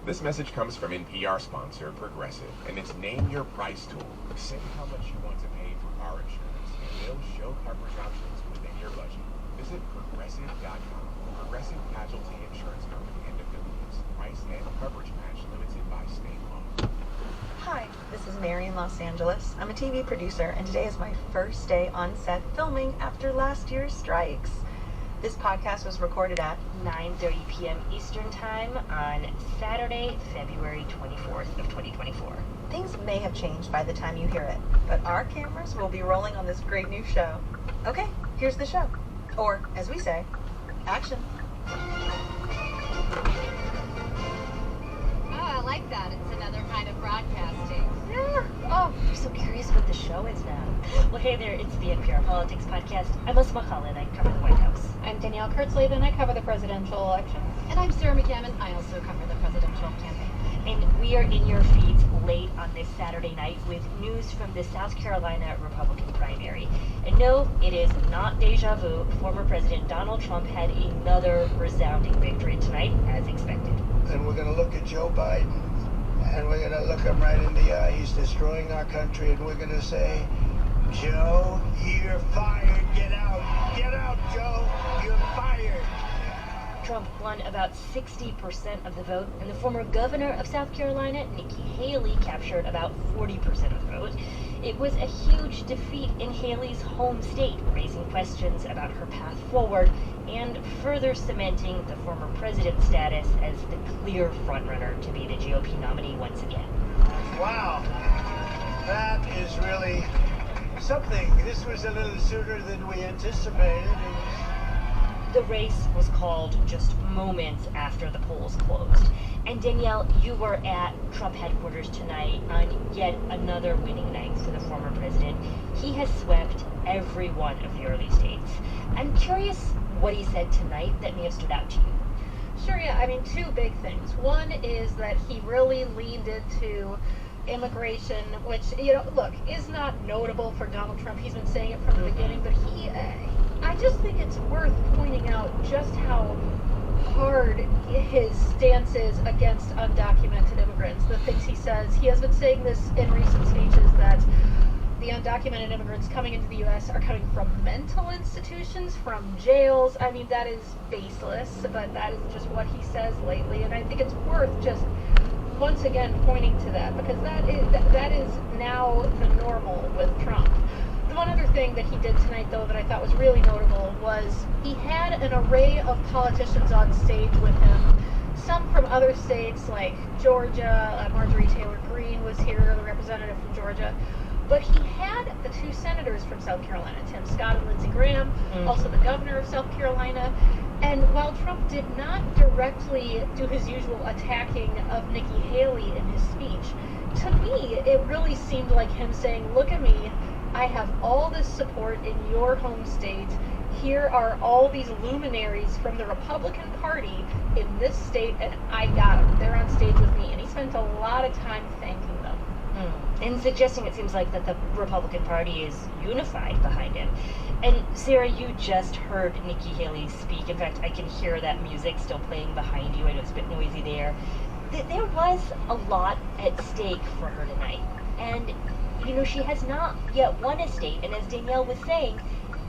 This message comes from NPR sponsor Progressive, and it's Name Your Price tool. Say how much you want to pay for car insurance, and they'll show coverage options within your budget. Visit Progressive.com. Progressive Casualty Insurance Company and affiliates. Price and coverage match limited by state law. Hi, this is Mary in Los Angeles. I'm a TV producer, and today is my first day on set filming after last year's strikes. This podcast was recorded at 9:30 p.m. Eastern Time on Saturday, February 24th of 2024. Things may have changed by the time you hear it, but our cameras will be rolling on this great new show. Okay, here's the show. Or, as we say, action. I like that. It's another kind of broadcasting. Yeah. Oh, I'm so curious what the show is now. Well, hey there, it's the NPR Politics Podcast. I'm Melissa McCullough, I cover the White House. I'm Danielle Kurtzleben. I cover the presidential election. And I'm Sarah McCammon. I also cover the presidential campaign. And we are in your feeds late on this Saturday night with news from the South Carolina Republican primary. And no, it is not deja vu. Former President Donald Trump had another resounding victory tonight, as expected. And we're going to look at Joe Biden, and we're going to look him right in the eye. He's destroying our country, and we're going to say, Joe, you're fired. Get out. Get out, Joe. You're fired. Trump won about 60% of the vote, and the former governor of South Carolina, Nikki Haley, captured about 40% of the vote. It was a huge defeat in Haley's home state, raising questions about her path forward and further cementing the former president's status as the clear frontrunner to be the GOP nominee once again. Wow. That is really something. This was a little sooner than we anticipated. The race was called just moments after the polls closed. And Danielle, you were at Trump headquarters tonight on yet another winning night for the former president. He has swept every one of the early states. I'm curious what he said tonight that may have stood out to you. Sure, yeah. I mean, two big things. One is that he really leaned into immigration, which, look, is not notable for Donald Trump. He's been saying it from the beginning, but I just think it's worth pointing out just how hard his stance is against undocumented immigrants. The things he says, he has been saying this in recent speeches, that the undocumented immigrants coming into the U.S. are coming from mental institutions, from jails. I mean, that is baseless, but that is just what he says lately, and I think it's worth just once again pointing to that, because that is now the normal with Trump. The one other thing that he did tonight, though, that I thought was really notable was he had an array of politicians on stage with him. Some from other states like Georgia, Marjorie Taylor Greene was here, the representative from Georgia. But he had the two senators from South Carolina, Tim Scott and Lindsey Graham, also the governor of South Carolina. And while Trump did not directly do his usual attacking of Nikki Haley in his speech, to me, it really seemed like him saying, look at me, I have all this support in your home state. Here are all these luminaries from the Republican Party in this state, and I got them. They're on stage with me. And he spent a lot of time thanking them. And suggesting it seems like that the Republican Party is unified behind him. And Sarah, you just heard Nikki Haley speak. In fact, I can hear that music still playing behind you. I know it's a bit noisy there. There was a lot at stake for her tonight. And, she has not yet won a state. And as Danielle was saying,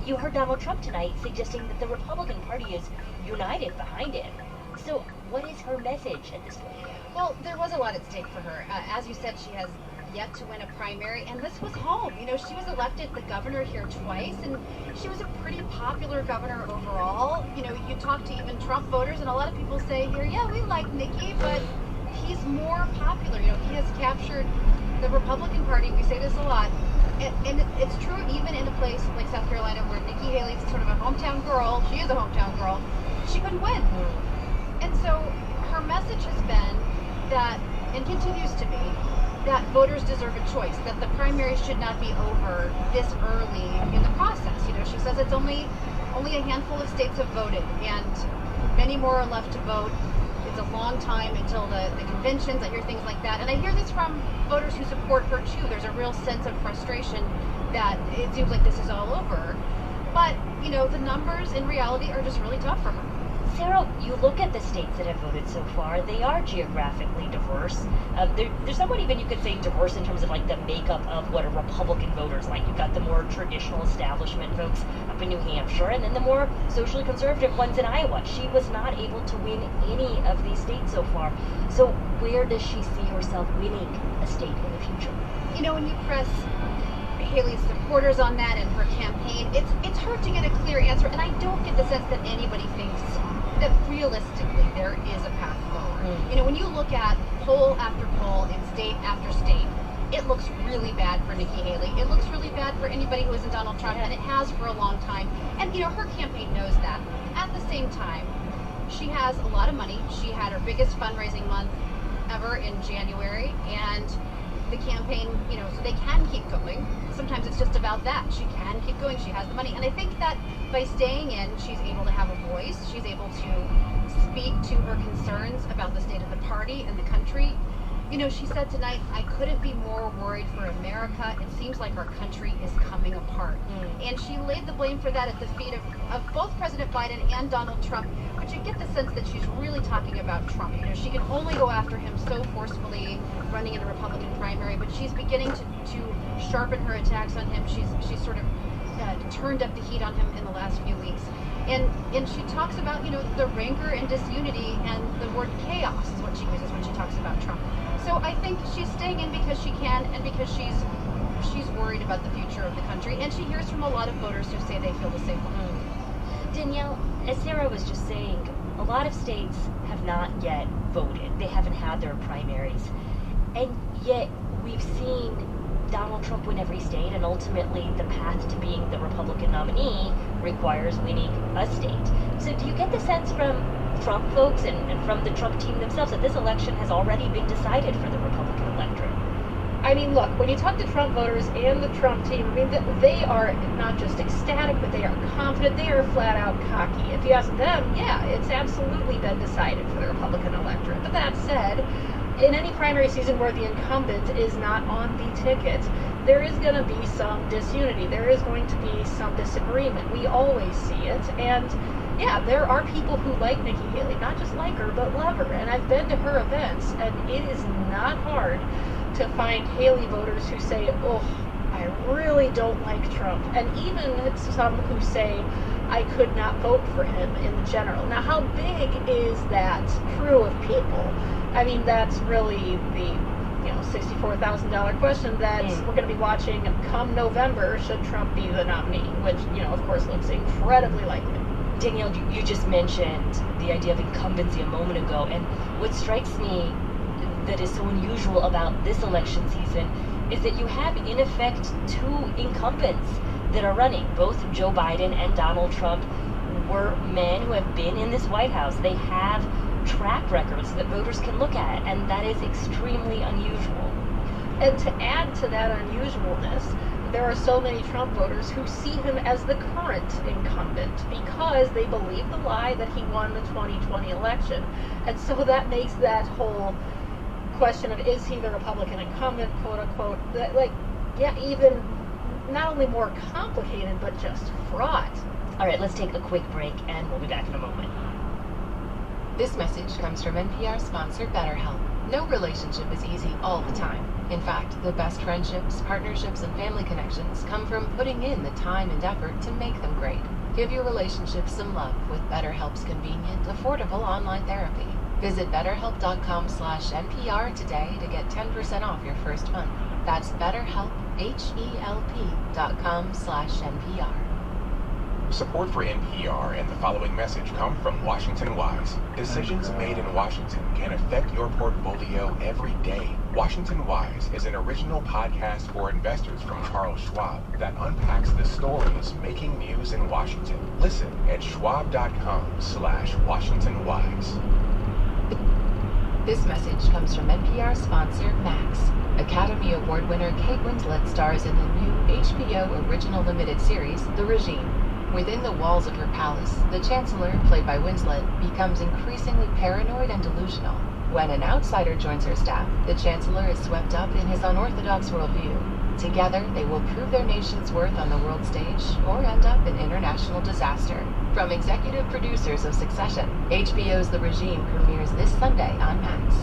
you heard Donald Trump tonight suggesting that the Republican Party is united behind him. So what is her message at this point? Well, there was a lot at stake for her. As you said, she has yet to win a primary, and this was home. She was elected the governor here twice, and she was a pretty popular governor overall. You talk to even Trump voters, and a lot of people say here, yeah, we like Nikki, but he's more popular. He has captured the Republican Party. We say this a lot, and it's true even in a place like South Carolina where Nikki Haley's sort of a hometown girl. She is a hometown girl. She couldn't win. And so her message has been that, and continues to be, that voters deserve a choice, that the primary should not be over this early in the process. She says it's only a handful of states have voted, and many more are left to vote. It's a long time until the conventions. I hear things like that. And I hear this from voters who support her, too. There's a real sense of frustration that it seems like this is all over. But, the numbers in reality are just really tough for her. Sarah, you look at the states that have voted so far, they are geographically diverse. They're somewhat even, you could say, diverse in terms of like the makeup of what a Republican voter's like. You've got the more traditional establishment folks up in New Hampshire, and then the more socially conservative ones in Iowa. She was not able to win any of these states so far. So where does she see herself winning a state in the future? You know, when you press Haley's supporters on that and her campaign, it's hard to get a clear answer, and I don't get the sense that anybody thinks that realistically there is a path forward. You know, when you look at poll after poll in state after state, it looks really bad for Nikki Haley. It looks really bad for anybody who isn't Donald Trump, and it has for a long time. And, you know, her campaign knows that. At the same time, she has a lot of money. She had her biggest fundraising month ever in January, and the campaign, you know, so they can keep going. Sometimes it's just about that. She can keep going. She has the money. And I think that by staying in, she's able to have a voice. She's able to speak to her concerns about the state of the party and the country. You know, she said tonight, I couldn't be more worried for America. It seems like our country is coming apart. And she laid the blame for that at the feet of both President Biden and Donald Trump. But you get the sense that she's really talking about Trump. You know, she can only go after him so forcefully running in the Republican primary, but she's beginning to sharpen her attacks on him. She's sort of turned up the heat on him in the last few weeks. And she talks about, you know, the rancor and disunity, and the word chaos is what she uses when she talks about Trump. So I think she's staying in because she can, and because she's worried about the future of the country, and she hears from a lot of voters who say they feel the same way. Danielle, as Sarah was just saying, a lot of states have not yet voted. They haven't had their primaries. And yet we've seen Donald Trump win every state, and ultimately the path to being the Republican nominee requires winning a state. So do you get the sense from Trump folks and from the Trump team themselves that this election has already been decided for the Republican electorate? I mean, look, when you talk to Trump voters and the Trump team, I mean, they are not just ecstatic, but they are confident. They are flat out cocky. If you ask them, yeah, it's absolutely been decided for the Republican electorate. But that said, in any primary season where the incumbent is not on the ticket, there is going to be some disunity. There is going to be some disagreement. We always see it. And yeah, there are people who like Nikki Haley, not just like her, but love her. And I've been to her events, and it is not hard to find Haley voters who say, oh, I really don't like Trump. And even some who say, I could not vote for him in general. Now, how big is that crew of people? I mean, that's really the $64,000 question that we're going to be watching come November, should Trump be the nominee, which, of course, looks incredibly likely. Danielle, you just mentioned the idea of incumbency a moment ago, and what strikes me that is so unusual about this election season is that you have, in effect, two incumbents that are running. Both Joe Biden and Donald Trump were men who have been in this White House. They have track records that voters can look at, and that is extremely unusual. And to add to that unusualness, there are so many Trump voters who see him as the current incumbent because they believe the lie that he won the 2020 election. And so that makes that whole question of, is he the Republican incumbent, quote unquote, even not only more complicated, but just fraught. All right, let's take a quick break, and we'll be back in a moment. This message comes from NPR sponsor BetterHelp. No relationship is easy all the time. In fact, the best friendships, partnerships, and family connections come from putting in the time and effort to make them great. Give your relationships some love with BetterHelp's convenient, affordable online therapy. Visit BetterHelp.com/NPR today to get 10% off your first month. That's BetterHelp, HELP.com/NPR. Support for NPR and the following message come from Washington Wise. Decisions made in Washington can affect your portfolio every day. Washington Wise is an original podcast for investors from Charles Schwab that unpacks the stories making news in Washington. Listen at schwab.com/WashingtonWise. This message comes from NPR sponsor Max. Academy Award winner Kate Winslet stars in the new HBO original limited series, The Regime. Within the walls of her palace, the Chancellor, played by Winslet, becomes increasingly paranoid and delusional. When an outsider joins her staff, the Chancellor is swept up in his unorthodox worldview. Together, they will prove their nation's worth on the world stage or end up in international disaster. From executive producers of Succession, HBO's The Regime premieres this Sunday on Max.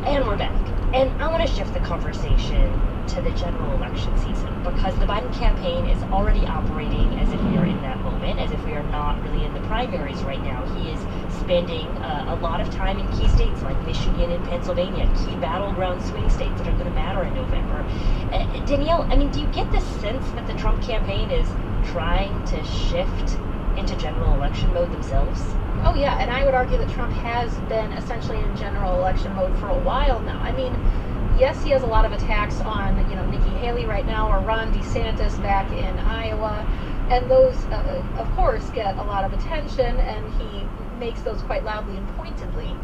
And we're back. And I want to shift the conversation to the general election season, because the Biden campaign is already operating as if we are in that moment, as if we are not really in the primaries right now. He is spending a lot of time in key states like Michigan and Pennsylvania, key battleground swing states that are going to matter in November. Danielle, I mean, do you get the sense that the Trump campaign is trying to shift into general election mode themselves? Oh yeah, and I would argue that Trump has been essentially in general election mode for a while now. I mean, yes, he has a lot of attacks on, Nikki Haley right now, or Ron DeSantis back in Iowa, and those, of course, get a lot of attention, and he makes those quite loudly and pointedly.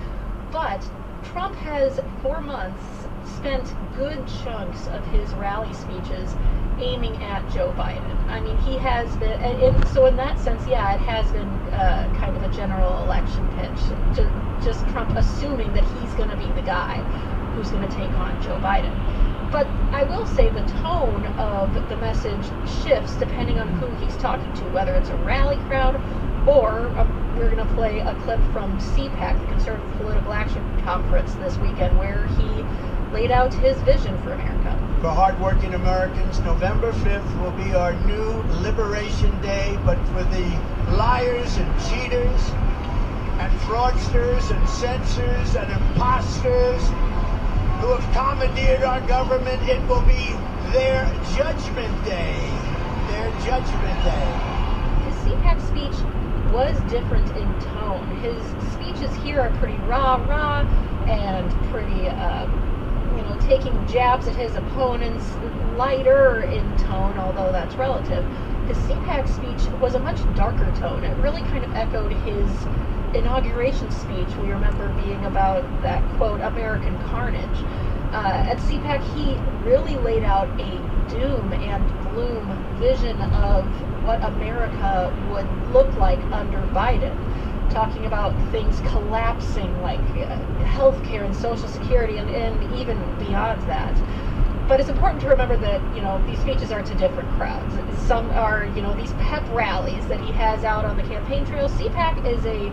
But Trump has, for months, spent good chunks of his rally speeches aiming at Joe Biden. I mean, he has been, and so in that sense, yeah, it has been kind of a general election pitch. Just Trump assuming that he's going to be the guy who's going to take on Joe Biden. But I will say the tone of the message shifts depending on who he's talking to, whether it's a rally crowd or we're going to play a clip from CPAC, the Conservative Political Action Conference this weekend, where he laid out his vision for America. For hardworking Americans, November 5th will be our new Liberation Day, but for the liars and cheaters and fraudsters and censors and imposters who have commandeered our government, it will be their judgment day. Their judgment day. His CPAC speech was different in tone. His speeches here are pretty rah-rah and pretty, taking jabs at his opponents, lighter in tone, although that's relative. His CPAC speech was a much darker tone. It really kind of echoed his inauguration speech. We remember being about that, quote, American carnage. At CPAC, he really laid out a doom and gloom vision of what America would look like under Biden, talking about things collapsing like healthcare and Social Security and even beyond that. But it's important to remember that, these speeches are to different crowds. Some are, these pep rallies that he has out on the campaign trail. CPAC is a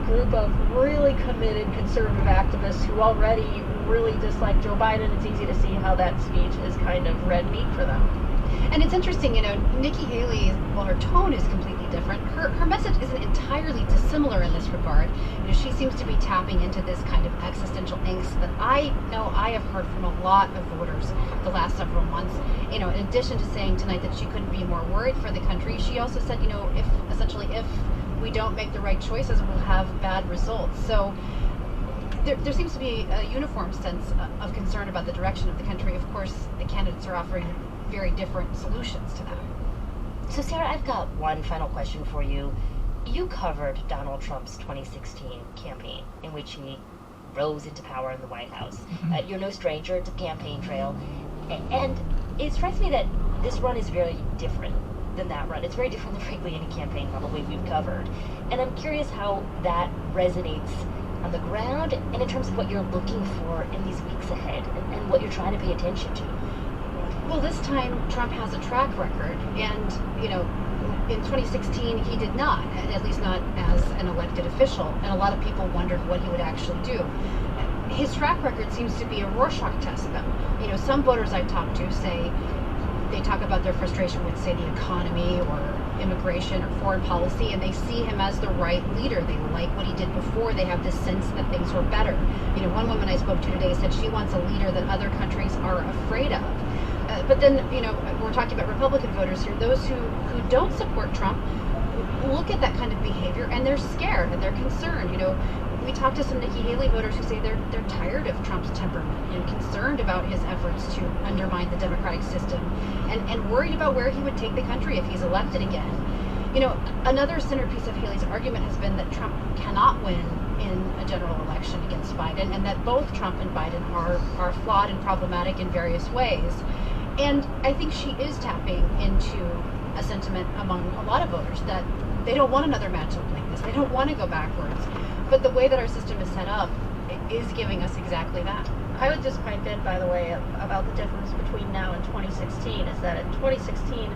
group of really committed conservative activists who already really dislike Joe Biden. It's easy to see how that speech is kind of red meat for them. And it's interesting, Nikki Haley, well, her tone is completely different. Her message isn't entirely dissimilar in this regard. She seems to be tapping into this kind of existential angst that I know I have heard from a lot of voters the last several months. In addition to saying tonight that she couldn't be more worried for the country, she also said, if we don't make the right choices, we'll have bad results. So there seems to be a uniform sense of concern about the direction of the country. Of course, the candidates are offering very different solutions to that. So Sarah, I've got one final question for you. You covered Donald Trump's 2016 campaign, in which he rose into power in the White House. You're no stranger to the campaign trail, and it strikes me that this run is very different than that run. It's very different than, frankly, any campaign probably we've covered. And I'm curious how that resonates on the ground and in terms of what you're looking for in these weeks ahead and what you're trying to pay attention to. Well, this time Trump has a track record, and in 2016 he did not, at least not as an elected official, and a lot of people wondered what he would actually do. His track record seems to be a Rorschach test, though. Some voters I've talked to say they talk about their frustration with, say, the economy or immigration or foreign policy, and they see him as the right leader. They like what he did before. They have this sense that things were better. One woman I spoke to today said she wants a leader that other countries are afraid of. But then, we're talking about Republican voters here. Those who don't support Trump look at that kind of behavior and they're scared and they're concerned. We talked to some Nikki Haley voters who say they're tired of Trump's temperament and concerned about his efforts to undermine the democratic system and worried about where he would take the country if he's elected again. Another centerpiece of Haley's argument has been that Trump cannot win in a general election against Biden, and that both Trump and Biden are flawed and problematic in various ways. And I think she is tapping into a sentiment among a lot of voters that they don't want another matchup like this. They don't want to go backwards. But the way that our system is set up is giving us exactly that. I would just pipe in, by the way, about the difference between now and 2016 is that in 2016,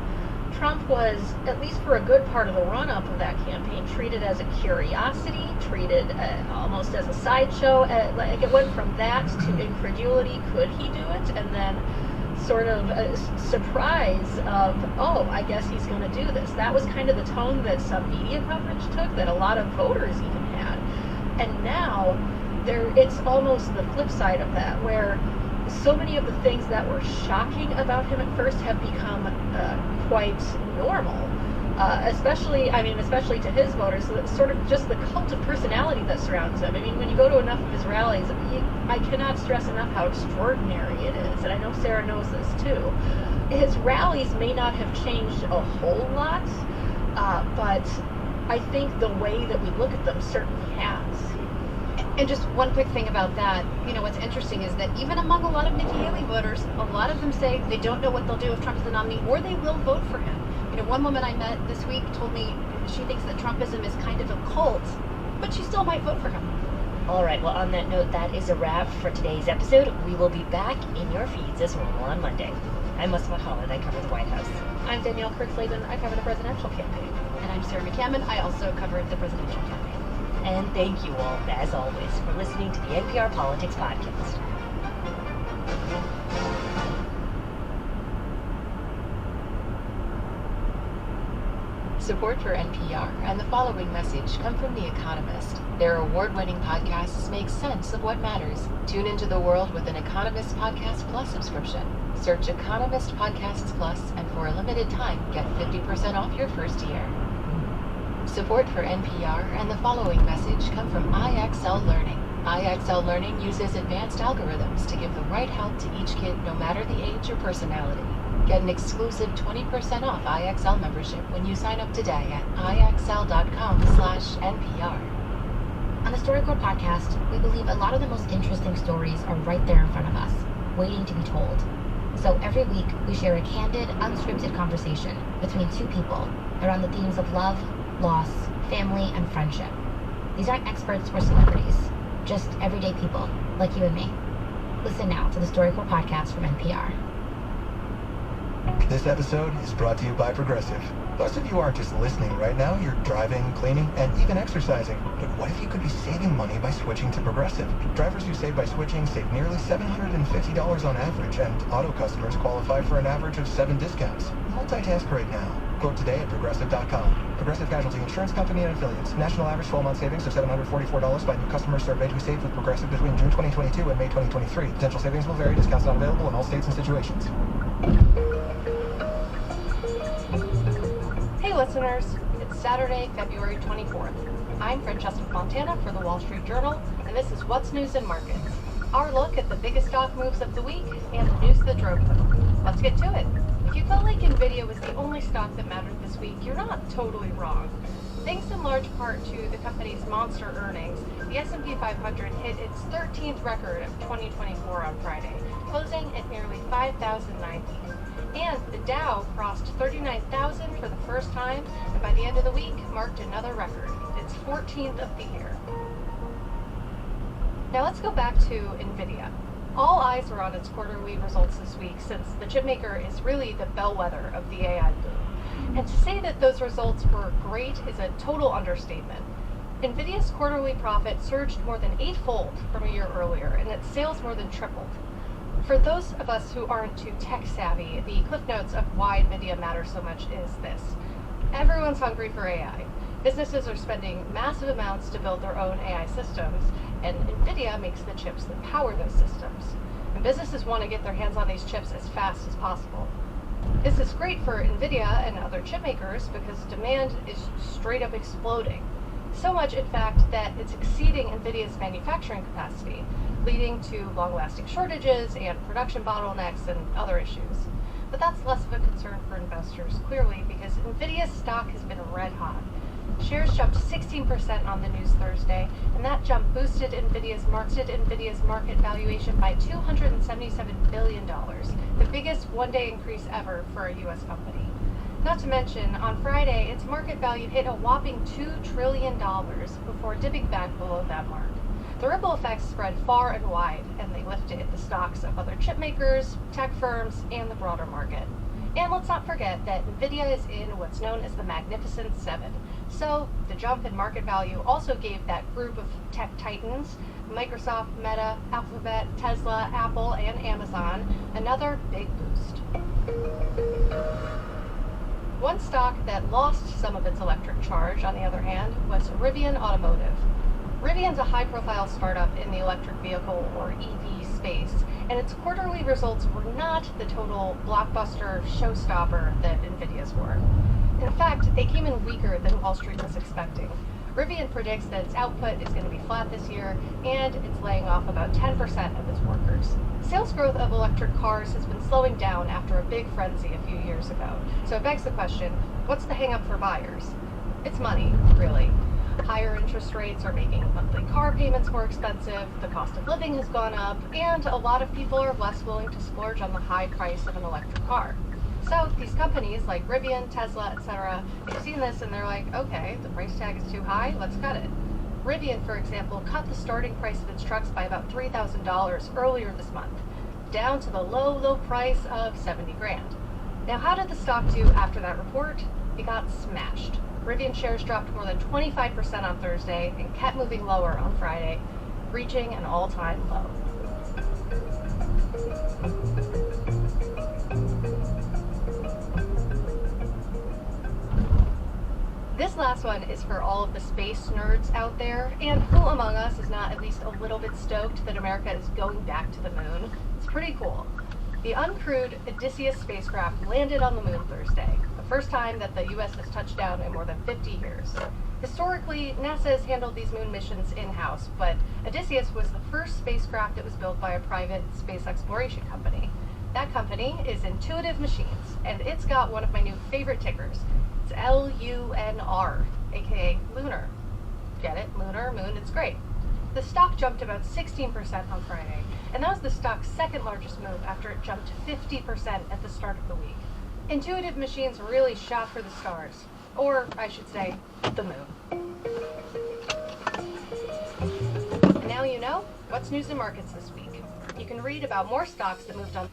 Trump was, at least for a good part of the run-up of that campaign, treated as a curiosity, treated almost as a sideshow. Like it went from that to incredulity, could he do it? And then sort of a surprise of, oh, I guess he's going to do this. That was kind of the tone that some media coverage took, that a lot of voters even had. And now it's almost the flip side of that, where so many of the things that were shocking about him at first have become quite normal. Especially to his voters, sort of just the cult of personality that surrounds him. I mean, when you go to enough of his rallies, I cannot stress enough how extraordinary it is, and I know Sarah knows this too. His rallies may not have changed a whole lot, but I think the way that we look at them certainly has. And just one quick thing about that, what's interesting is that even among a lot of Nikki Haley voters, a lot of them say they don't know what they'll do if Trump's the nominee, or they will vote for him. One woman I met this week told me she thinks that Trumpism is kind of a cult, but she still might vote for him. All right, well, on that note, that is a wrap for today's episode. We will be back in your feeds as normal on Monday. I'm Melissa Holland. I cover the White House. I'm Danielle Kurtzleben. I cover the presidential campaign. And I'm Sarah McCammon. I also cover the presidential campaign. And thank you all, as always, for listening to the NPR Politics Podcast. Support for NPR and the following message come from The Economist. Their award-winning podcasts make sense of what matters. Tune into the world with an Economist Podcast Plus subscription. Search Economist Podcasts Plus, and for a limited time, get 50% off your first year. Support for NPR and the following message come from IXL Learning. IXL Learning uses advanced algorithms to give the right help to each kid, no matter the age or personality. Get an exclusive 20% off IXL membership when you sign up today at IXL.com/NPR. On the StoryCorps podcast, we believe a lot of the most interesting stories are right there in front of us, waiting to be told. So every week, we share a candid, unscripted conversation between two people around the themes of love, loss, family, and friendship. These aren't experts or celebrities, just everyday people like you and me. Listen now to the StoryCorps podcast from NPR. This episode is brought to you by Progressive. Most of you aren't just listening right now, you're driving, cleaning, and even exercising. But what if you could be saving money by switching to Progressive? Drivers who save by switching save nearly $750 on average, and auto customers qualify for an average of 7 discounts. Multitask right now. Quote today at Progressive.com. Progressive Casualty Insurance Company and Affiliates. National average 12-month savings of $744 by new customers surveyed who saved with Progressive between June 2022 and May 2023. Potential savings will vary. Discounts not available in all states and situations. Hey listeners, it's Saturday, February 24th. I'm Francesca Fontana for the Wall Street Journal, and this is What's News in Markets, our look at the biggest stock moves of the week and the news that drove them. Let's get to it. If you felt like Nvidia was the only stock that mattered this week, you're not totally wrong. Thanks in large part to the company's monster earnings, the S&P 500 hit its 13th record of 2024 on Friday, closing at nearly 5,090. And the Dow crossed 39,000 for the first time, and by the end of the week, marked another record, its 14th of the year. Now let's go back to Nvidia. All eyes are on its quarterly results this week, since the chipmaker is really the bellwether of the AI boom. And to say that those results were great is a total understatement. Nvidia's quarterly profit surged more than 8-fold from a year earlier, and its sales more than tripled. For those of us who aren't too tech savvy, the cliff notes of why Nvidia matters so much is this. Everyone's hungry for AI. Businesses are spending massive amounts to build their own AI systems, and Nvidia makes the chips that power those systems. And businesses want to get their hands on these chips as fast as possible. This is great for Nvidia and other chip makers because demand is straight up exploding. So much, in fact, that it's exceeding Nvidia's manufacturing capacity, leading to long-lasting shortages and production bottlenecks and other issues. But that's less of a concern for investors, clearly, because Nvidia's stock has been red hot. Shares jumped 16% on the news Thursday, and that jump boosted Nvidia's market valuation by $277 billion, the biggest one-day increase ever for a U.S. company. Not to mention, on Friday, its market value hit a whopping $2 trillion before dipping back below that mark. The ripple effects spread far and wide, and they lifted the stocks of other chip makers, tech firms, and the broader market. And let's not forget that NVIDIA is in what's known as the Magnificent Seven. So the jump in market value also gave that group of tech titans, Microsoft, Meta, Alphabet, Tesla, Apple, and Amazon, another big boost. One stock that lost some of its electric charge, on the other hand, was Rivian Automotive. Rivian's a high-profile startup in the electric vehicle, or EV, space, and its quarterly results were not the total blockbuster showstopper that NVIDIA's were. In fact, they came in weaker than Wall Street was expecting. Rivian predicts that its output is going to be flat this year, and it's laying off about 10% of its workers. Sales growth of electric cars has been slowing down after a big frenzy a few years ago. So it begs the question, what's the hang-up for buyers? It's money, really. Higher interest rates are making monthly car payments more expensive, the cost of living has gone up, and a lot of people are less willing to splurge on the high price of an electric car. So these companies like Rivian, Tesla, etc., they've seen this and they're like, okay, the price tag is too high, let's cut it. Rivian, for example, cut the starting price of its trucks by about $3,000 earlier this month, down to the low price of $70,000. Now, how did the stock do after that report? It got smashed. Rivian shares dropped more than 25% on Thursday and kept moving lower on Friday, reaching an all-time low. This last one is for all of the space nerds out there, and who among us is not at least a little bit stoked that America is going back to the moon? It's pretty cool. The uncrewed Odysseus spacecraft landed on the moon Thursday, the first time that the U.S. has touched down in more than 50 years. Historically, NASA has handled these moon missions in-house, but Odysseus was the first spacecraft that was built by a private space exploration company. That company is Intuitive Machines, and it's got one of my new favorite tickers. It's LUNR, aka Lunar. Get it? Lunar, moon, it's great. The stock jumped about 16% on Friday, and that was the stock's second largest move after it jumped 50% at the start of the week. Intuitive Machines really shot for the stars, or I should say, the moon. And now you know what's news in markets this week. You can read about more stocks that moved on.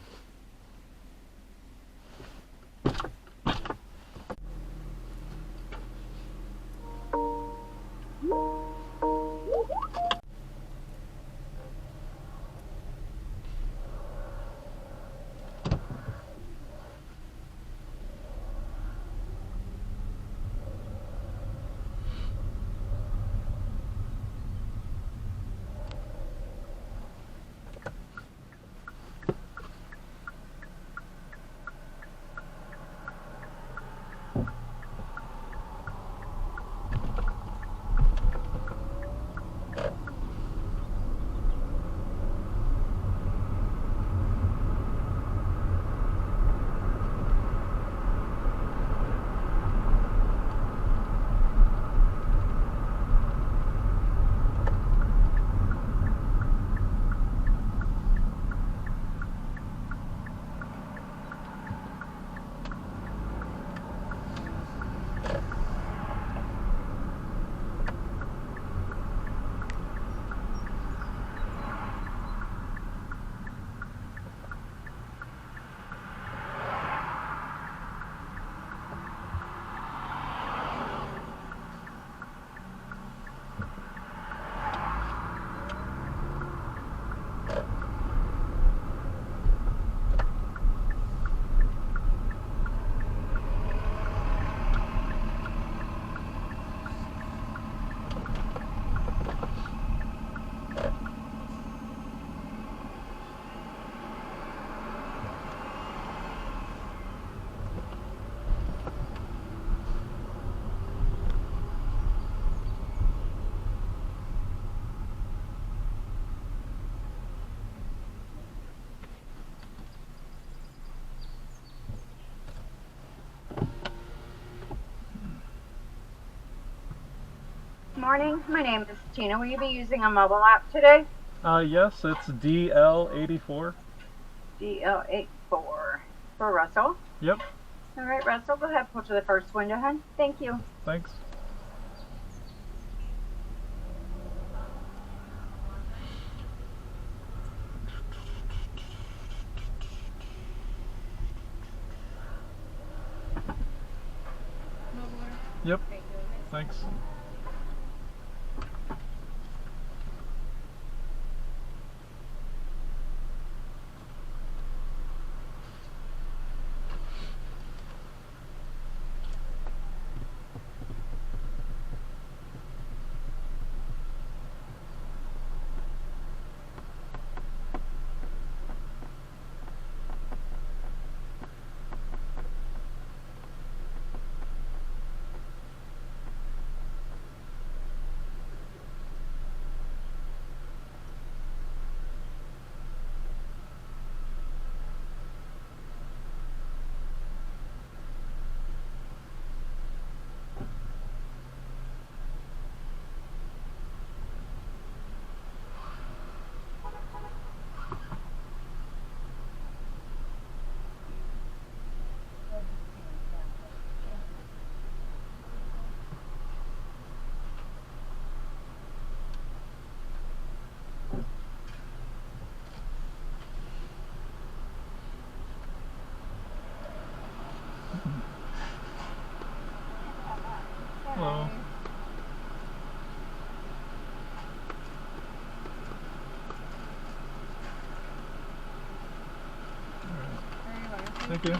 Morning, my name is Tina. Will you be using a mobile app today? Yes, it's DL84. DL84 for Russell. Yep, All right, Russell, go ahead, pull to the first window, hon. Thank you. thanks. Thanks. Hello. Thank you.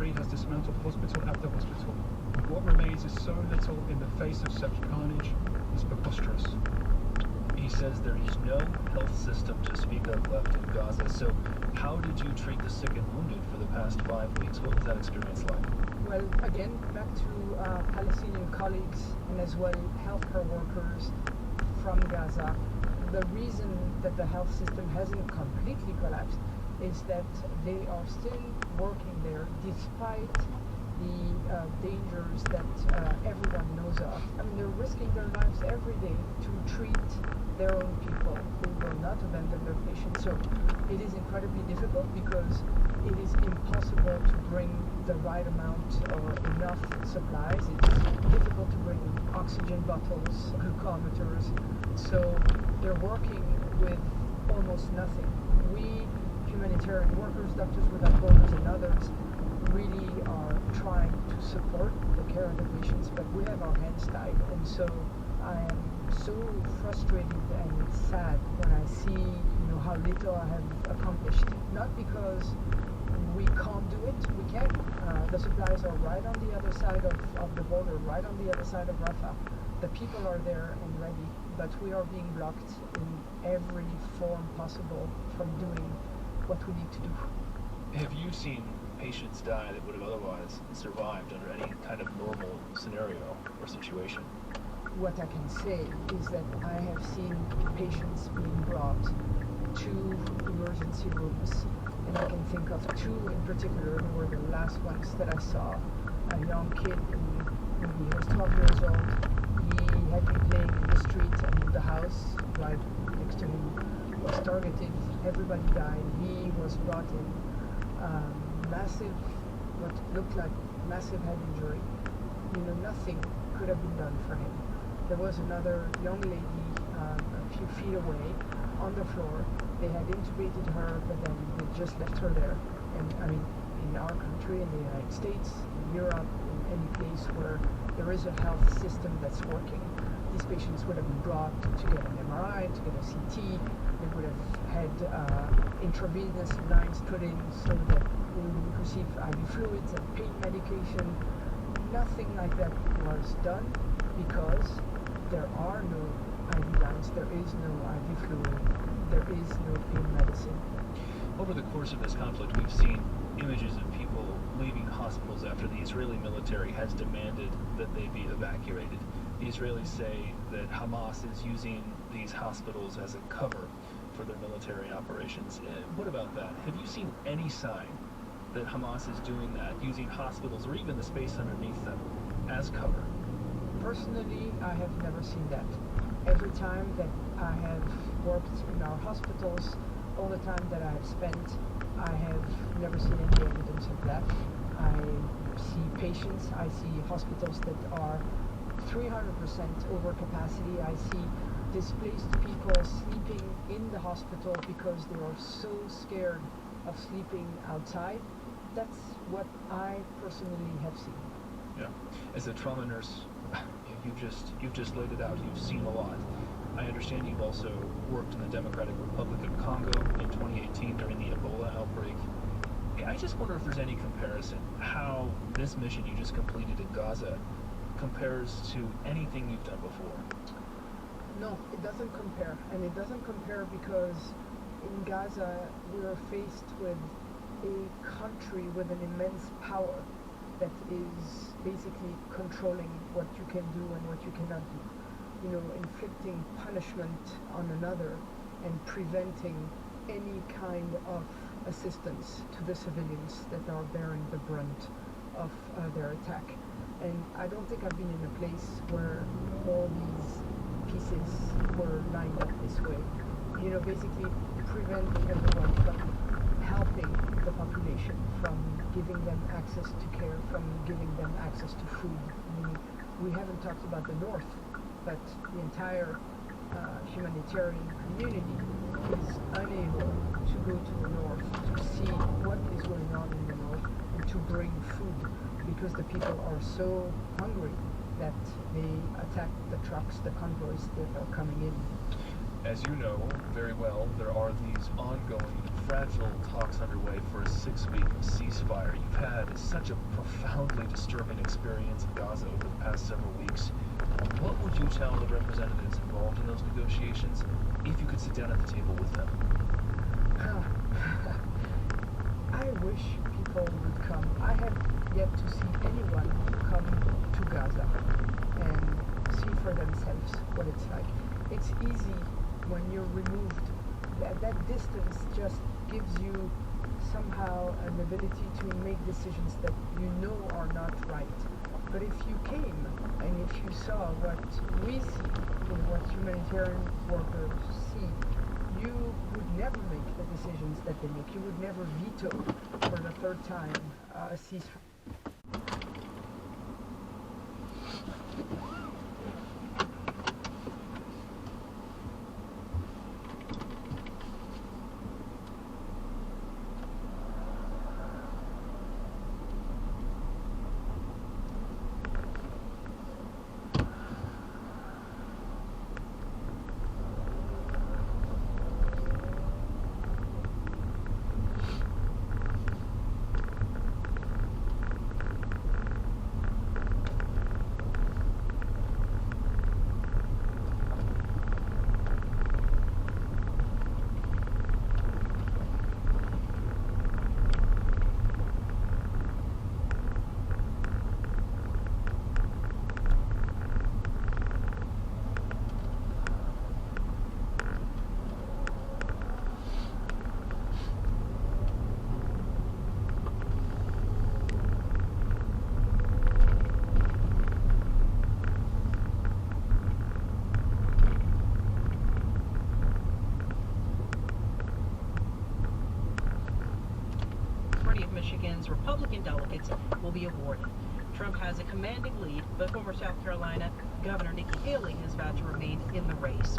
retreat has dismantled hospital after hospital. What remains is so little in the face of such carnage is preposterous. He says there is no health system to speak of left in Gaza. So how did you treat the sick and wounded for the past 5 weeks? What was that experience like? Well, again, back to Palestinian colleagues and as well healthcare workers from Gaza. The reason that the health system hasn't completely collapsed is that they are still working there despite the dangers that everyone knows of. I mean, they're risking their lives every day to treat their own people who will not abandon their patients. So it is incredibly difficult because it is impossible to bring the right amount or enough supplies. It's difficult to bring oxygen bottles, glucometers. So they're working with almost nothing. We, humanitarian workers, Doctors Without Borders and others, really are trying to support the care of the patients, but we have our hands tied. And so I am so frustrated and sad when I see, how little I have accomplished. Not because we can't do it, we can. The supplies are right on the other side of the border, right on the other side of Rafah. The people are there and ready, but we are being blocked in every form possible from doing what we need to do. Have you seen patients die that would have otherwise survived under any kind of normal scenario or situation? What I can say is that I have seen patients being brought to emergency rooms, and I can think of two in particular who were the last ones that I saw. A young kid, he was 12 years old. He had been playing in the street, and the house right next to him was targeted. Everybody died. He was brought in. Massive, what looked like massive head injury. Nothing could have been done for him. There was another young lady a few feet away on the floor. They had intubated her, but then they just left her there. And I mean, in our country, in the United States, in Europe, in any place where there is a health system that's working, these patients would have been brought to get an MRI, to get a CT. They would have had intravenous lines put in so that we would receive IV fluids and pain medication. Nothing like that was done because there are no IV lines, there is no IV fluid, there is no pain medicine. Over the course of this conflict, we've seen images of people leaving hospitals after the Israeli military has demanded that they be evacuated. The Israelis say that Hamas is using these hospitals as a cover for their military operations. What about that? Have you seen any sign that Hamas is doing that, using hospitals or even the space underneath them as cover? Personally, I have never seen that. Every time that I have worked in our hospitals, all the time that I have spent, I have never seen any evidence of that. I see patients, I see hospitals that are 300% over capacity. I see displaced people sleeping in the hospital because they are so scared of sleeping outside. That's what I personally have seen. Yeah. As a trauma nurse, you've just laid it out. You've seen a lot. I understand you've also worked in the Democratic Republic of Congo in 2018 during the Ebola outbreak. I just wonder if there's any comparison how this mission you just completed in Gaza compares to anything you've done before. No, it doesn't compare. And it doesn't compare because in Gaza we are faced with a country with an immense power that is basically controlling what you can do and what you cannot do. Inflicting punishment on another and preventing any kind of assistance to the civilians that are bearing the brunt of their attack. And I don't think I've been in a place where all these pieces were lined up this way. Basically preventing everyone from helping the population, from giving them access to care, from giving them access to food. We haven't talked about the North, but the entire humanitarian community is unable to go to the North to see what is going on in the North and to bring food because the people are so hungry that they attack the trucks, the convoys that are coming in. As you know very well, there are these ongoing, fragile talks underway for a 6-week ceasefire. You've had such a profoundly disturbing experience in Gaza over the past several weeks. What would you tell the representatives involved in those negotiations if you could sit down at the table with them? I wish people would come. I have yet to see anyone come to Gaza and see for themselves what it's like. It's easy when you're removed. That distance just gives you somehow an ability to make decisions that you know are not right. But if you came and if you saw what we see and what humanitarian workers see, you would never make the decisions that they make. You would never veto for the third time a ceasefire. Michigan's Republican delegates will be awarded. Trump has a commanding lead, but former South Carolina Governor Nikki Haley has vowed to remain in the race.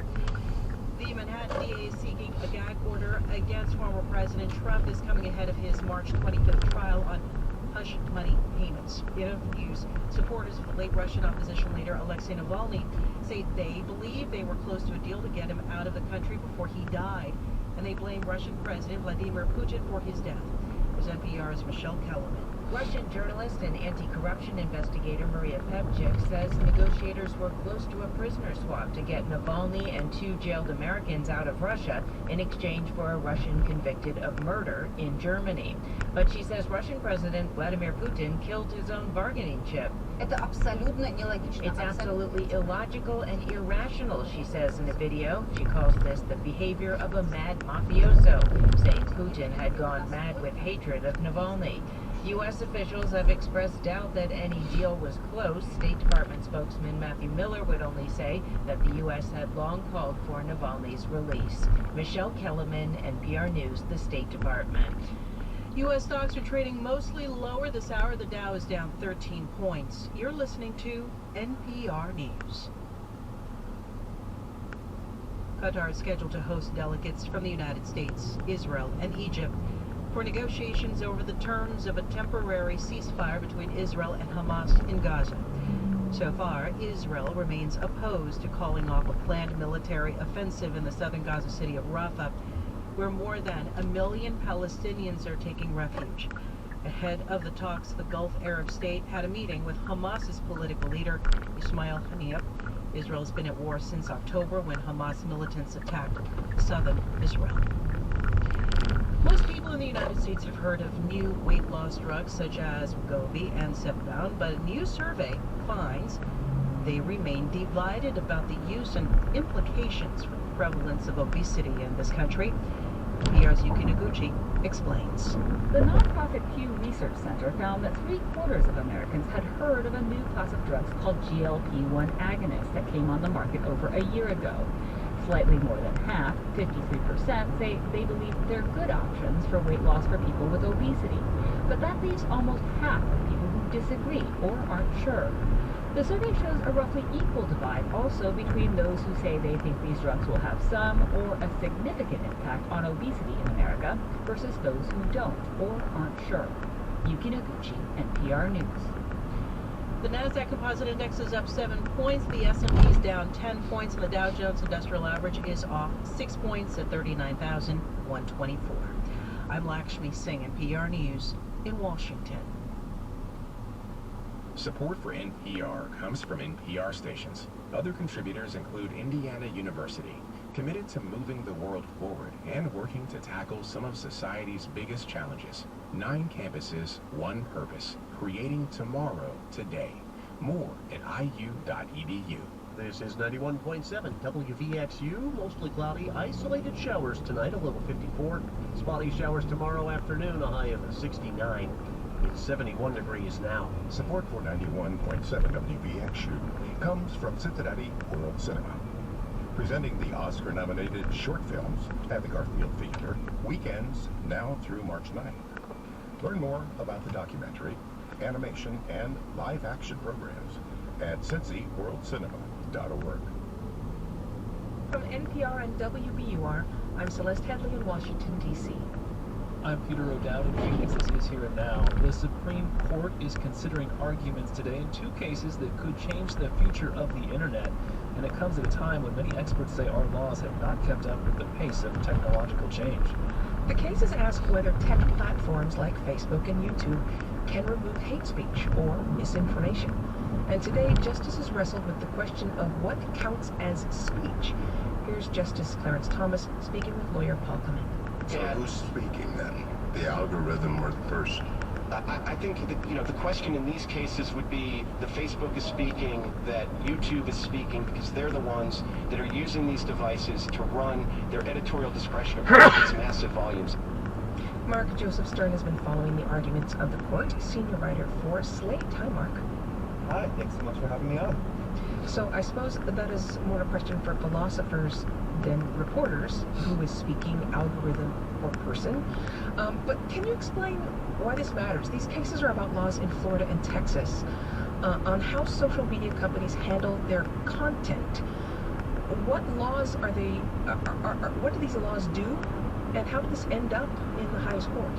The Manhattan DA is seeking a gag order against former President Trump is coming ahead of his March 25th trial on hush money payments. In interviews, supporters of the late Russian opposition leader Alexei Navalny say they believe they were close to a deal to get him out of the country before he died, and they blame Russian President Vladimir Putin for his death. As NPR's Michelle Kellerman. Russian journalist and anti-corruption investigator Maria Pevchik says negotiators were close to a prisoner swap to get Navalny and 2 jailed Americans out of Russia in exchange for a Russian convicted of murder in Germany. But she says Russian President Vladimir Putin killed his own bargaining chip. It's absolutely illogical and irrational, she says in a video. She calls this the behavior of a mad mafioso, saying Putin had gone mad with hatred of Navalny. U.S. officials have expressed doubt that any deal was close. State Department spokesman Matthew Miller would only say that the U.S. had long called for Navalny's release. Michelle Kellerman, NPR News, the State Department. U.S. stocks are trading mostly lower this hour. The Dow is down 13 points. You're listening to NPR News. Qatar is scheduled to host delegates from the United States, Israel, and Egypt for negotiations over the terms of a temporary ceasefire between Israel and Hamas in Gaza. So far, Israel remains opposed to calling off a planned military offensive in the southern Gaza city of Rafah, where more than 1 million Palestinians are taking refuge. Ahead of the talks, the Gulf Arab state had a meeting with Hamas's political leader, Ismail Haniyeh. Israel has been at war since October when Hamas militants attacked southern Israel. Most people in the United States have heard of new weight loss drugs such as Wegovy and Zepbound, but a new survey finds they remain divided about the use and implications for the prevalence of obesity in this country. PR's Yuki Noguchi explains. The nonprofit Pew Research Center found that 3/4 of Americans had heard of a new class of drugs called GLP-1 agonists that came on the market over a year ago. Slightly more than half, 53%, say they believe they're good options for weight loss for people with obesity. But that leaves almost half of people who disagree or aren't sure. The survey shows a roughly equal divide also between those who say they think these drugs will have some or a significant impact on obesity in America versus those who don't or aren't sure. Yuki Noguchi, NPR News. The NASDAQ Composite Index is up 7 points. The S&P is down 10 points, and the Dow Jones Industrial Average is off 6 points at 39,124. I'm Lakshmi Singh, NPR News in Washington. Support for NPR comes from NPR stations. Other contributors include Indiana University, committed to moving the world forward and working to tackle some of society's biggest challenges. 9 campuses, 1 purpose, creating tomorrow today. More at iu.edu. This is 91.7 WVXU. Mostly cloudy, isolated showers tonight, a low of 54. Spotty showers tomorrow afternoon, a high of 69. It's 71 degrees now. Support for 91.7 WVXU comes from Cincinnati World Cinema, presenting the Oscar-nominated short films at the Garfield Theater, weekends now through March 9th. Learn more about the documentary, animation, and live-action programs at cincyworldcinema.org. From NPR and WBUR, I'm Celeste Headley in Washington, D.C. I'm Peter O'Dowd in Phoenix. This is Here and Now. The Supreme Court is considering arguments today in 2 cases that could change the future of the internet. And it comes at a time when many experts say our laws have not kept up with the pace of technological change. The cases ask whether tech platforms like Facebook and YouTube can remove hate speech or misinformation. And today, justices wrestled with the question of what counts as speech. Here's Justice Clarence Thomas speaking with lawyer Paul Clement. So who's speaking then? The algorithm or the person? I think that, the question in these cases would be that Facebook is speaking, that YouTube is speaking, because they're the ones that are using these devices to run their editorial discretion across these massive volumes. Mark Joseph Stern has been following the arguments of the court, senior writer for Slate. Hi, Mark. Hi, thanks so much for having me on. So I suppose that is more a question for philosophers than reporters, who is speaking, algorithm or person. But can you explain why this matters? These cases are about laws in Florida and Texas on how social media companies handle their content. What laws are they? What do these laws do, and how did this end up in the highest court?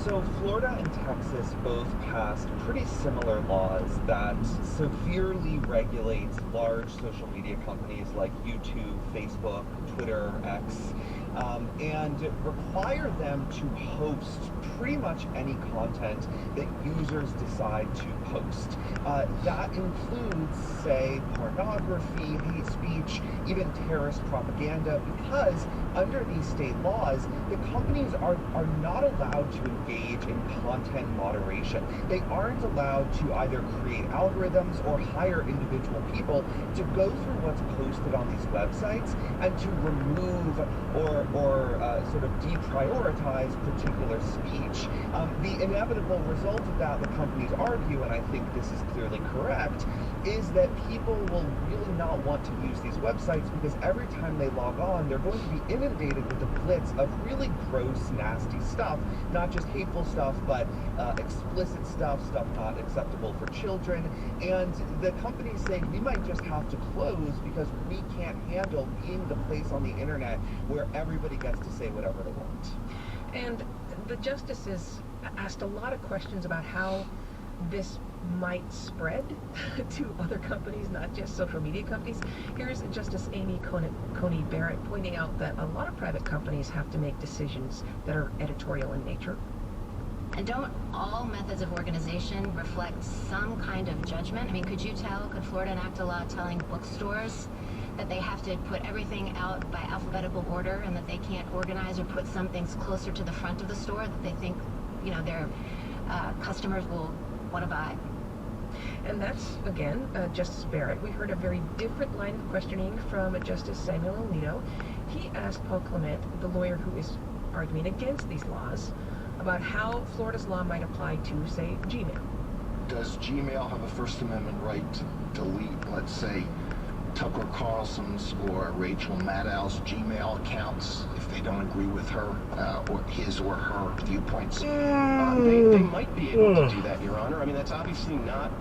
So Florida and Texas both passed pretty similar laws that severely regulate large social media companies like YouTube, Facebook, Twitter, X, and require them to host pretty much any content that users decide to post. That includes, say, pornography, hate speech, even terrorist propaganda, because under these state laws, the companies are not allowed to engage in content moderation. They aren't allowed to either create algorithms or hire individual people to go through what's posted on these websites and to remove or sort of deprioritize particular speech. The inevitable result of that, the companies argue, and I think this is clearly correct, is that people will really not want to use these websites because every time they log on, they're going to be inundated with a blitz of really gross, nasty stuff, not just hateful stuff, but explicit stuff not acceptable for children. And the companies say we might just have to close because we can't handle being the place on the internet where everybody gets to say whatever they want. And the justices asked a lot of questions about how this might spread to other companies, not just social media companies. Here's Justice Amy Coney Barrett pointing out that a lot of private companies have to make decisions that are editorial in nature. And don't all methods of organization reflect some kind of judgment? I mean, could Florida enact a law telling bookstores that they have to put everything out by alphabetical order and that they can't organize or put some things closer to the front of the store that they think, their customers will want to buy? And that's, again, Justice Barrett. We heard a very different line of questioning from Justice Samuel Alito. He asked Paul Clement, the lawyer who is arguing against these laws, about how Florida's law might apply to, say, Gmail. Does Gmail have a First Amendment right to delete, let's say, Tucker Carlson's or Rachel Maddow's Gmail accounts if they don't agree with her or his or her viewpoints? They might be able to do that, Your Honor. I mean, that's obviously not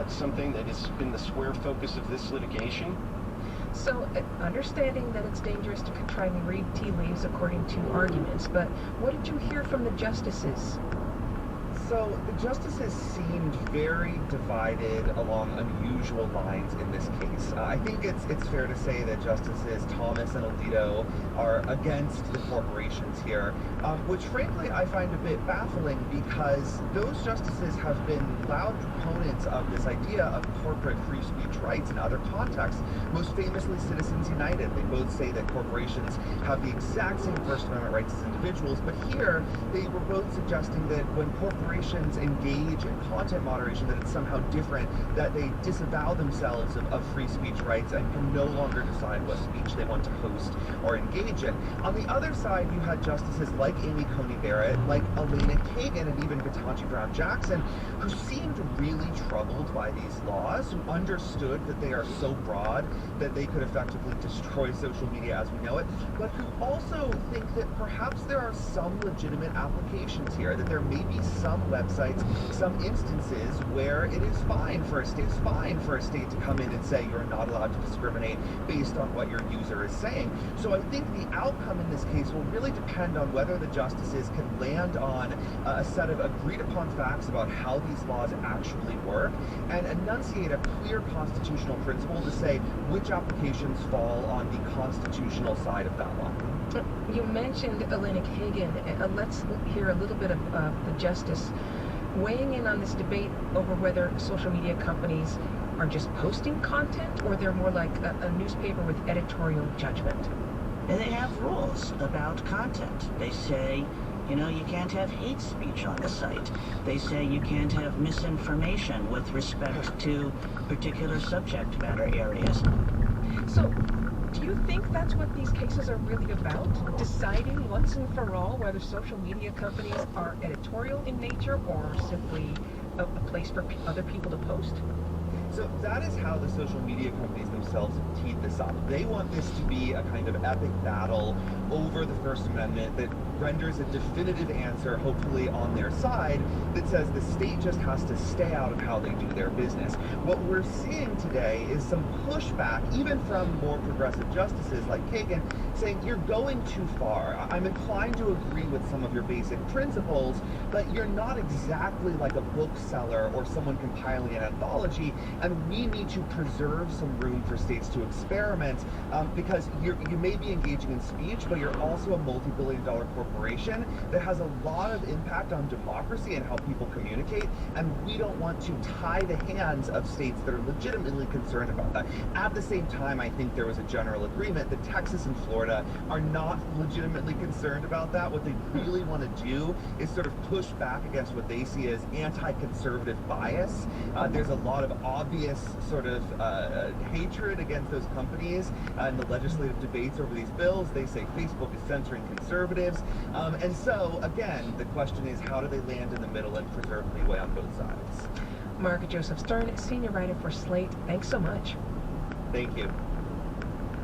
something that has been the square focus of this litigation. So, understanding that it's dangerous to try and read tea leaves according to arguments, but what did you hear from the justices? So the justices seemed very divided along unusual lines in this case. I think it's fair to say that Justices Thomas and Alito are against the corporations here, which frankly I find a bit baffling because those justices have been loud proponents of this idea of corporate free speech rights in other contexts, most famously Citizens United. They both say that corporations have the exact same First Amendment rights as individuals, but here they were both suggesting that when corporations engage in content moderation, that it's somehow different, that they disavow themselves of free speech rights and can no longer decide what speech they want to host or engage in. On the other side, you had justices like Amy Coney Barrett, like Elena Kagan, and even Ketanji Brown Jackson, who seemed really troubled by these laws, who understood that they are so broad that they could effectively destroy social media as we know it, but who also think that perhaps there are some legitimate applications here, that there may be some websites, some instances where it is fine for a state to come in and say you're not allowed to discriminate based on what your user is saying. So I think the outcome in this case will really depend on whether the justices can land on a set of agreed upon facts about how these laws actually work and enunciate a clear constitutional principle to say which applications fall on the constitutional side of that law. You mentioned Elena Kagan. Let's hear a little bit of the justice weighing in on this debate over whether social media companies are just posting content or they're more like a newspaper with editorial judgment. And they have rules about content. They say, you know, you can't have hate speech on the site. They say you can't have misinformation with respect to particular subject matter areas. So, do you think that's what these cases are really about? Deciding once and for all whether social media companies are editorial in nature or simply a place for other people to post? So that is how the social media companies themselves have teed this up. They want this to be a kind of epic battle over the First Amendment that renders a definitive answer, hopefully on their side, that says the state just has to stay out of how they do their business. What we're seeing today is some pushback, even from more progressive justices like Kagan, saying you're going too far. I'm inclined to agree with some of your basic principles, but you're not exactly like a bookseller or someone compiling an anthology, and we need to preserve some room for states to experiment because you may be engaging in speech, but you're also a multi-billion-dollar corporation that has a lot of impact on democracy and how people communicate, and we don't want to tie the hands of states that are legitimately concerned about that. At the same time, I think there was a general agreement that Texas and Florida are not legitimately concerned about that. What they really want to do is sort of push back against what they see as anti-conservative bias. There's a lot of obvious sort of hatred against those companies in the legislative debates over these bills. They say Facebook is censoring conservatives. And so, again, the question is how do they land in the middle and preserve leeway on both sides? Mark Joseph Stern, senior writer for Slate. Thanks so much. Thank you.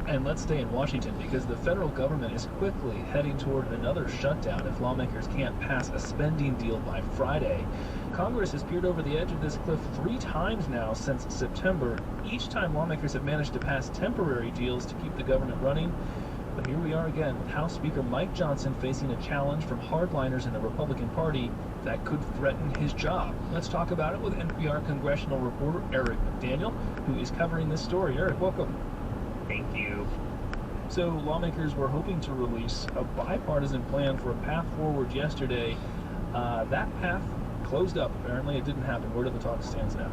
And let's stay in Washington because the federal government is quickly heading toward another shutdown if lawmakers can't pass a spending deal by Friday. Congress has peered over the edge of this cliff 3 times now since September. Each time lawmakers have managed to pass temporary deals to keep the government running. But here we are again with House Speaker Mike Johnson facing a challenge from hardliners in the Republican Party that could threaten his job. Let's talk about it with NPR congressional reporter Eric McDaniel, who is covering this story. Eric, welcome. Thank you. So lawmakers were hoping to release a bipartisan plan for a path forward yesterday. That path closed up. Apparently it didn't happen. Where do the talks stand now?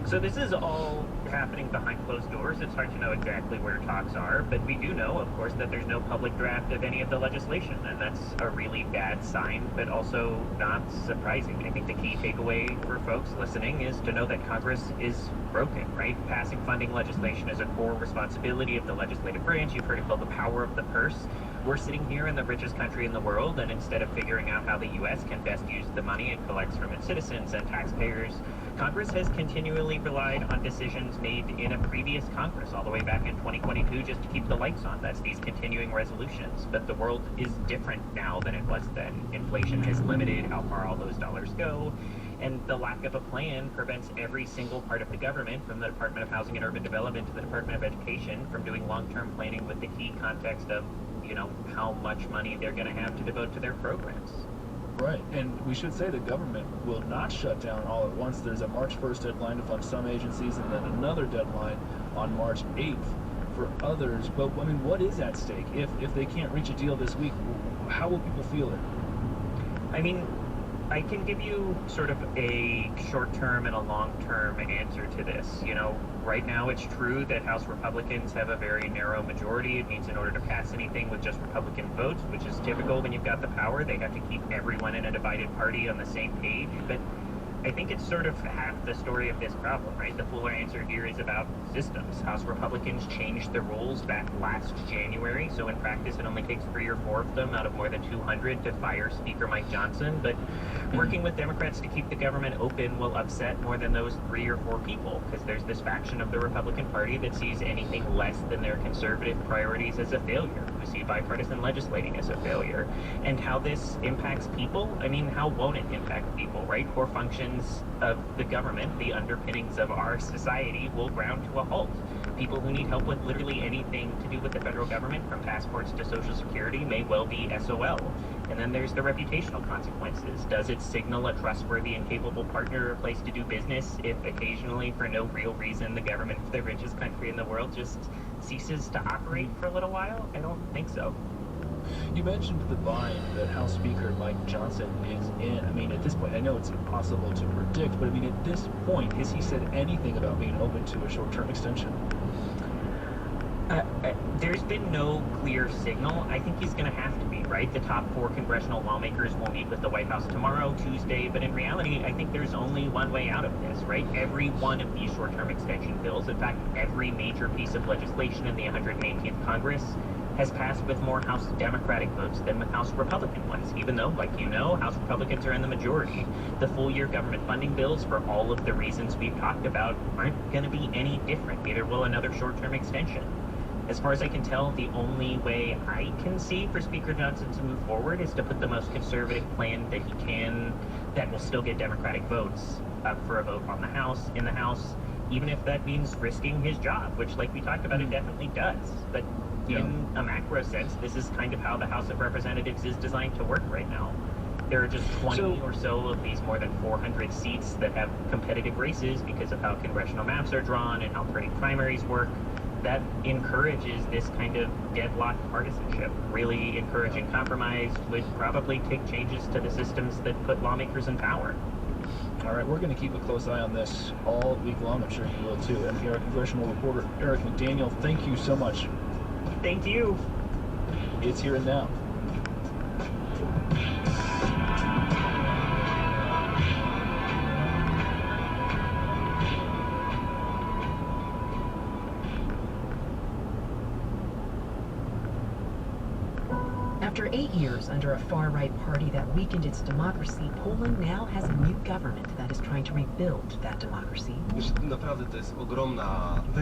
So this is all happening behind closed doors. It's hard to know exactly where talks are, but we do know, of course, that there's no public draft of any of the legislation, and that's a really bad sign, but also not surprising. I think the key takeaway for folks listening is to know that Congress is broken, right? Passing funding legislation is a core responsibility of the legislative branch. You've heard it called the power of the purse. We're sitting here in the richest country in the world, and instead of figuring out how the U.S. can best use the money it collects from its citizens and taxpayers, Congress has continually relied on decisions made in a previous Congress, all the way back in 2022, just to keep the lights on. That's these continuing resolutions. But the world is different now than it was then. Inflation has limited how far all those dollars go, and the lack of a plan prevents every single part of the government, from the Department of Housing and Urban Development to the Department of Education, from doing long-term planning with the key context of, you know, how much money they're going to have to devote to their programs. Right, and we should say the government will not shut down all at once. There's a March 1st deadline to fund some agencies, and then another deadline on March 8th for others. But, I mean, what is at stake? If they can't reach a deal this week, how will people feel it? I mean, I can give you sort of a short-term and a long-term answer to this. You know, right now it's true that House Republicans have a very narrow majority. It means in order to pass anything with just Republican votes, which is typical when you've got the power, they have to keep everyone in a divided party on the same page. But I think it's sort of half the story of this problem, right? The fuller answer here is about systems. House Republicans changed the rules back last January, so in practice it only takes 3 or 4 of them out of more than 200 to fire Speaker Mike Johnson, but working with Democrats to keep the government open will upset more than those 3 or 4 people, because there's this faction of the Republican Party that sees anything less than their conservative priorities as a failure, who see bipartisan legislating as a failure. And how this impacts people, I mean, how won't it impact people, right? Core functions of the government, the underpinnings of our society, will ground to a halt. People who need help with literally anything to do with the federal government, from passports to Social Security, may well be SOL. And then there's the reputational consequences. Does it signal a trustworthy and capable partner or place to do business if occasionally, for no real reason, the government of the richest country in the world just ceases to operate for a little while? I don't think so. You mentioned the bind that House Speaker Mike Johnson is in. I mean, at this point, I know it's impossible to predict, but I mean, at this point, has he said anything about being open to a short-term extension? There's been no clear signal. I think he's going to have to be, right? The top 4 congressional lawmakers will meet with the White House tomorrow, Tuesday, but in reality, I think there's only one way out of this, right? Every one of these short-term extension bills, in fact, every major piece of legislation in the 118th Congress, has passed with more House Democratic votes than with House Republican ones, even though, like you know, House Republicans are in the majority. The full-year government funding bills, for all of the reasons we've talked about, aren't going to be any different. Neither will another short-term extension. As far as I can tell, the only way I can see for Speaker Johnson to move forward is to put the most conservative plan that he can that will still get Democratic votes up for a vote on the House, in the House, even if that means risking his job, which, like we talked about, it definitely does. But in a macro sense, this is kind of how the House of Representatives is designed to work right now. There are just 20 or so of these more than 400 seats that have competitive races because of how congressional maps are drawn and how party primaries work. That encourages this kind of deadlocked partisanship. Really encouraging compromise would probably take changes to the systems that put lawmakers in power. All right, we're going to keep a close eye on this all week long. I'm sure you will too. NPR congressional reporter Eric McDaniel, thank you so much. Thank you. It's Here and Now. After 8 years under a far-right party that weakened its democracy, Poland now has a new government that is trying to rebuild that democracy. The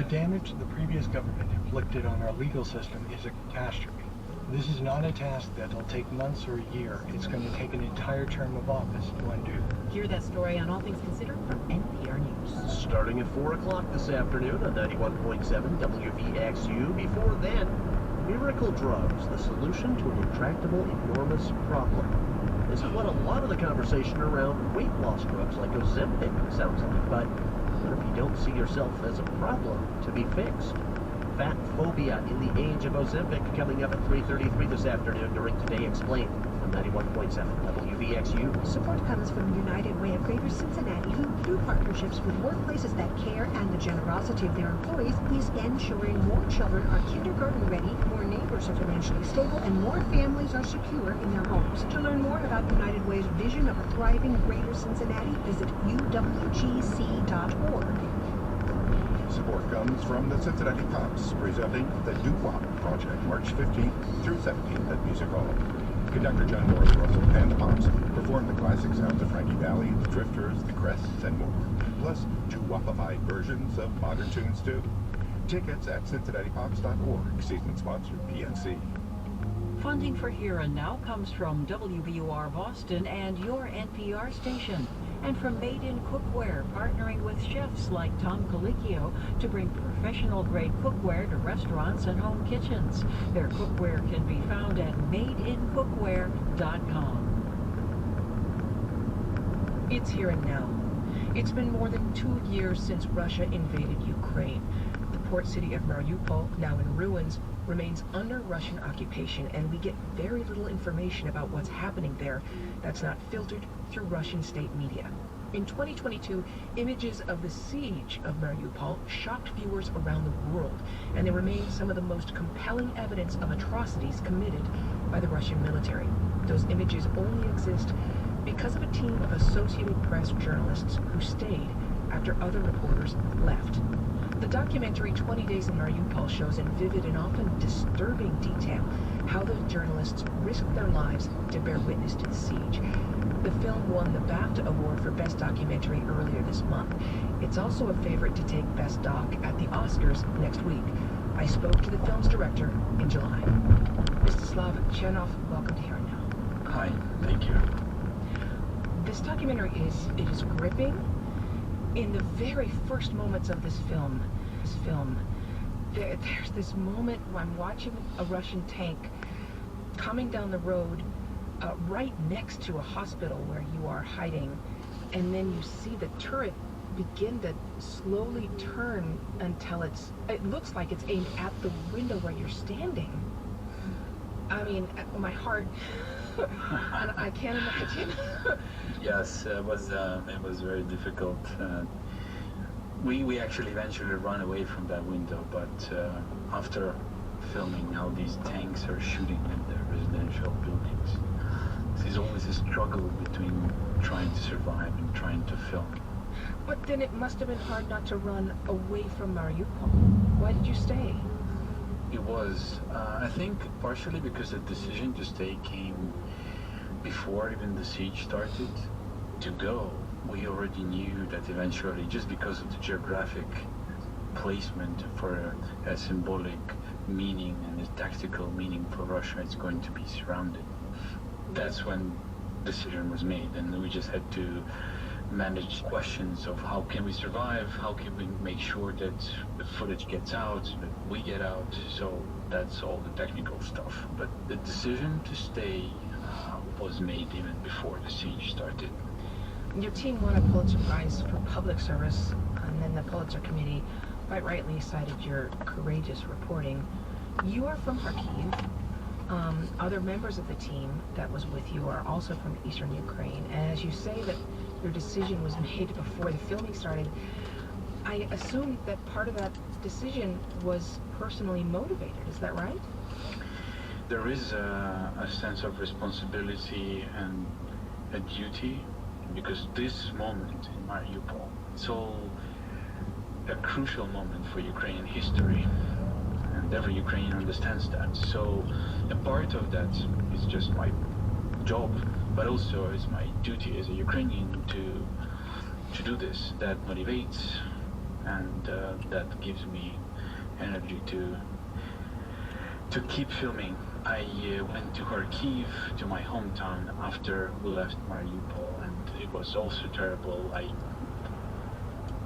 damage the previous government inflicted on our legal system is a catastrophe. This is not a task that'll take months or a year. It's going to take an entire term of office to undo. Hear that story on All Things Considered from NPR News. Starting at 4 o'clock this afternoon on 91.7 WVXU. Before then, miracle drugs, the solution to an intractable, enormous problem. This is what a lot of the conversation around weight loss drugs like Ozempic sounds like, but what if you don't see yourself as a problem to be fixed? Fat phobia in the age of Ozempic coming up at 3:33 this afternoon during Today Explained on 91.7 WVXU. Support comes from United Way of Greater Cincinnati, who, through partnerships with workplaces that care and the generosity of their employees, is ensuring more children are kindergarten ready, more neighbors are financially stable, and more families are secure in their homes. To learn more about United Way's vision of a thriving Greater Cincinnati, visit uwgc.org. Support comes from the Cincinnati Pops, presenting the Doo-Wop Project, March 15th through 17th at Music Hall. Conductor John Morris Russell and the Pops perform the classic sounds of Frankie Valli, the Drifters, the Crests, and more, plus doo-wopified versions of modern tunes too. Tickets at cincinnatipops.org. Season sponsor PNC. Funding for Here and Now comes from WBUR Boston and your NPR station, and from Made in Cookware, partnering with chefs like Tom Colicchio to bring professional-grade cookware to restaurants and home kitchens. Their cookware can be found at madeincookware.com. It's here and now. It's been more than 2 years since Russia invaded Ukraine. The port city of Mariupol, now in ruins, remains under Russian occupation, and we get very little information about what's happening there that's not filtered through Russian state media. In 2022, images of the siege of Mariupol shocked viewers around the world, and they remain some of the most compelling evidence of atrocities committed by the Russian military. Those images only exist because of a team of Associated Press journalists who stayed after other reporters left. The documentary 20 Days in Mariupol shows in vivid and often disturbing detail how those journalists risked their lives to bear witness to the siege. The film won the BAFTA Award for Best Documentary earlier this month. It's also a favorite to take Best Doc at the Oscars next week. I spoke to the film's director in July. Mstislav Chernov, welcome to Here and Now. Hi, thank you. This documentary is gripping. In the very first moments of this film, there's this moment when I'm watching a Russian tank coming down the road right next to a hospital where you are hiding, and then you see the turret begin to slowly turn until it looks like it's aimed at the window where you're standing. I mean, my heart, and I can't imagine. Yes, it was very difficult. We actually eventually ran away from that window, but after filming how these tanks are shooting in the residential buildings, there's always a struggle between trying to survive and trying to film. But then it must have been hard not to run away from Mariupol. Why did you stay? It was, I think, partially because the decision to stay came before even the siege started. To go, we already knew that eventually, just because of the geographic placement for a symbolic meaning and a tactical meaning for Russia, it's going to be surrounded. That's when the decision was made, and we just had to manage questions of how can we survive, how can we make sure that the footage gets out, that we get out. So that's all the technical stuff. But the decision to stay was made even before the siege started. Your team won a Pulitzer Prize for public service, and then the Pulitzer Committee quite rightly cited your courageous reporting. You are from Kharkiv. Other members of the team that was with you are also from eastern Ukraine. And as you say that your decision was made before the filming started, I assume that part of that decision was personally motivated. Is that right? There is a sense of responsibility and a duty, because this moment in Mariupol, it's all a crucial moment for Ukrainian history, and every Ukrainian understands that. So a part of that is just my job, but also is my duty as a Ukrainian to do this. That motivates, and that gives me energy to keep filming. I went to Kharkiv, to my hometown, after we left Mariupol, and it was also terrible.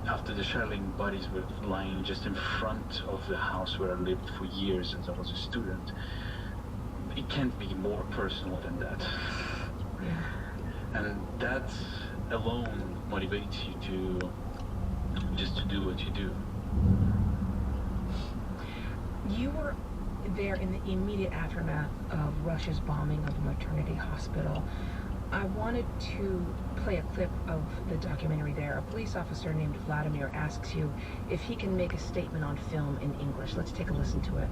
After the shelling, bodies were lying just in front of the house where I lived for years as I was a student. It can't be more personal than that. And that alone motivates you to just to do what you do. You were there in the immediate aftermath of Russia's bombing of a maternity hospital. I wanted to play a clip of the documentary there. A police officer named Vladimir asks you if he can make a statement on film in English. Let's take a listen to it.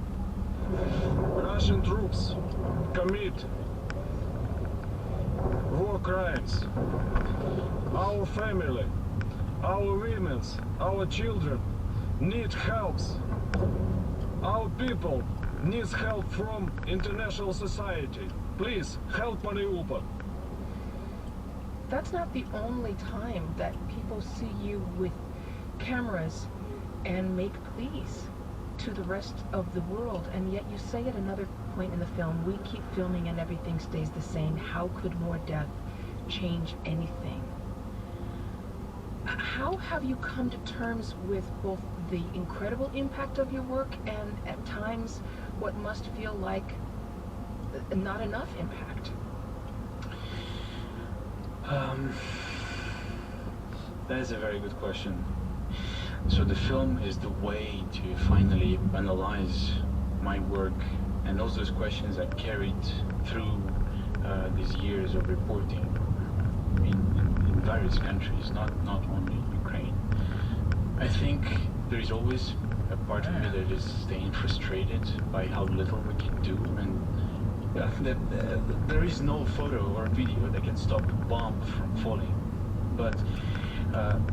Russian troops commit war crimes. Our family, our women, our children need help. Our people needs help from international society. Please help Mariupol. That's not the only time that people see you with cameras and make pleas to the rest of the world, and yet you say at another point in the film, we keep filming and everything stays the same. How could more death change anything? How have you come to terms with both the incredible impact of your work and at times what must feel like not enough impact? That is a very good question. So the film is the way to finally analyze my work and all those questions I carried through these years of reporting in various countries, not only Ukraine. I think there is always a part of me that is staying frustrated by how little we can do, and that there is no photo or video that can stop a bomb from falling. But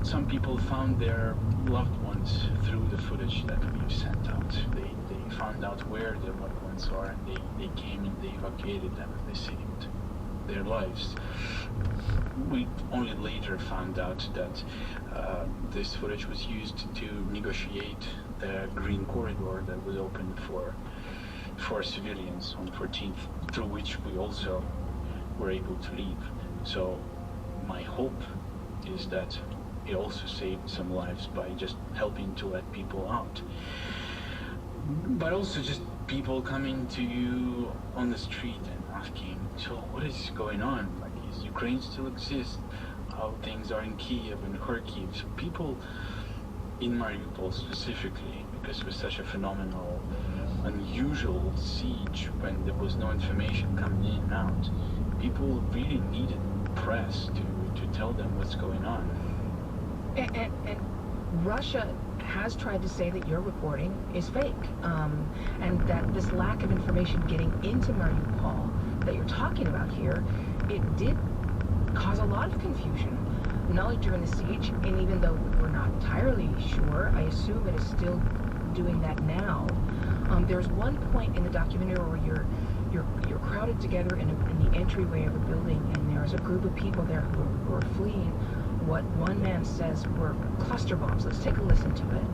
some people found their loved ones through the footage that we've sent out. They found out where their loved ones are, and they came and they evacuated them and they saved their lives. We only later found out that this footage was used to negotiate the green corridor that was opened for civilians on 14th, through which we also were able to leave. So my hope is that it also saved some lives by just helping to let people out. But also just people coming to you on the street and asking, so what is going on? Like, is Ukraine still exist? How things are in Kiev and Kharkiv? So people in Mariupol specifically, because it was such a phenomenal, unusual siege when there was no information coming in and out, people really needed press to tell them what's going on. And Russia has tried to say that your reporting is fake, and that this lack of information getting into Mariupol that you're talking about here, it did cause a lot of confusion, not only during the siege, and even though we're not entirely sure, I assume it is still doing that now. There's one point in the documentary where you're crowded together in the entryway of a building, and there's a group of people there who are fleeing what one man says were cluster bombs. Let's take a listen to it.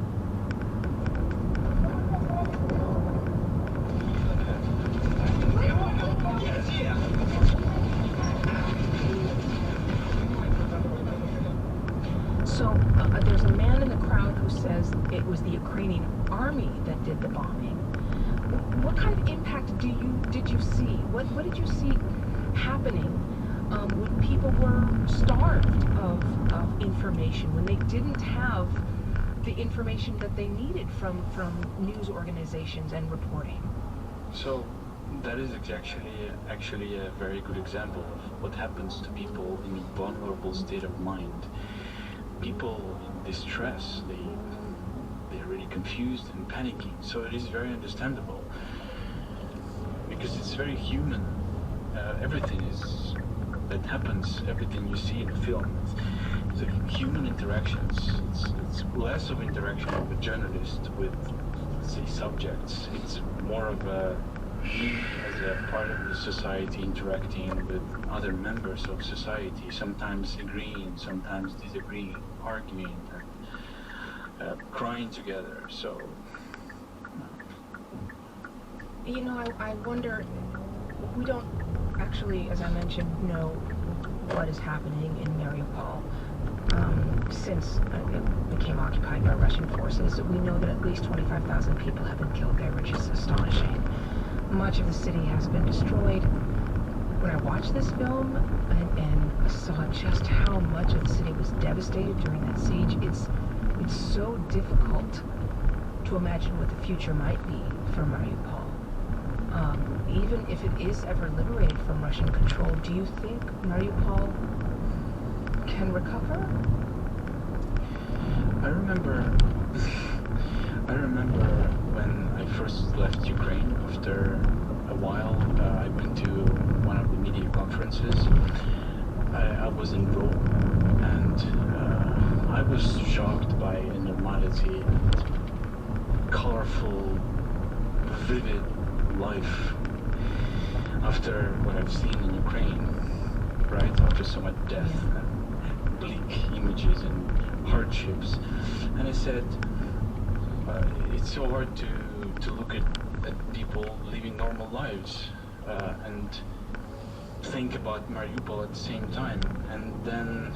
So there's a man in the crowd who says it was the Ukrainian army that did the bombing. What kind of impact did you see? What did you see happening when people were starved of information, when they didn't have the information that they needed from news organizations and reporting? So that is actually a very good example of what happens to people in a vulnerable state of mind. People in distress, they're really confused and panicking, so it is very understandable, because it's very human. Everything that happens, everything you see in the film, it's human interactions. It's less of interaction of a journalist with, say, subjects. It's more of me as a part of the society interacting with other members of society, sometimes agreeing, sometimes disagreeing, arguing, and crying together. So, you know, I wonder, we don't actually, as I mentioned, know what is happening in Mariupol since it became occupied by Russian forces. We know that at least 25,000 people have been killed there, which is astonishing. Much of the city has been destroyed. When I watched this film and saw just how much of the city was devastated during that siege, it's so difficult to imagine what the future might be for Mariupol. Even if it is ever liberated from Russian control, do you think Mariupol can recover? I remember when I first left Ukraine. After a while, I went to one of the media conferences. I was in Rome, and I was shocked by a normality and colorful, vivid life after what I've seen in Ukraine, right? After so much death and bleak images and hardships. And I said, it's so hard to look at people living normal lives and think about Mariupol at the same time. And then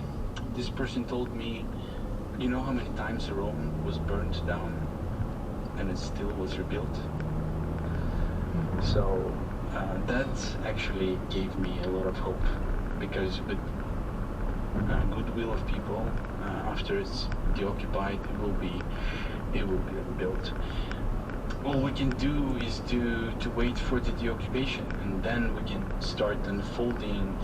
this person told me, you know how many times Rome was burned down and it still was rebuilt? So that actually gave me a lot of hope, because with goodwill of people, after it's deoccupied, it will be rebuilt. All we can do is to wait for the deoccupation, and then we can start unfolding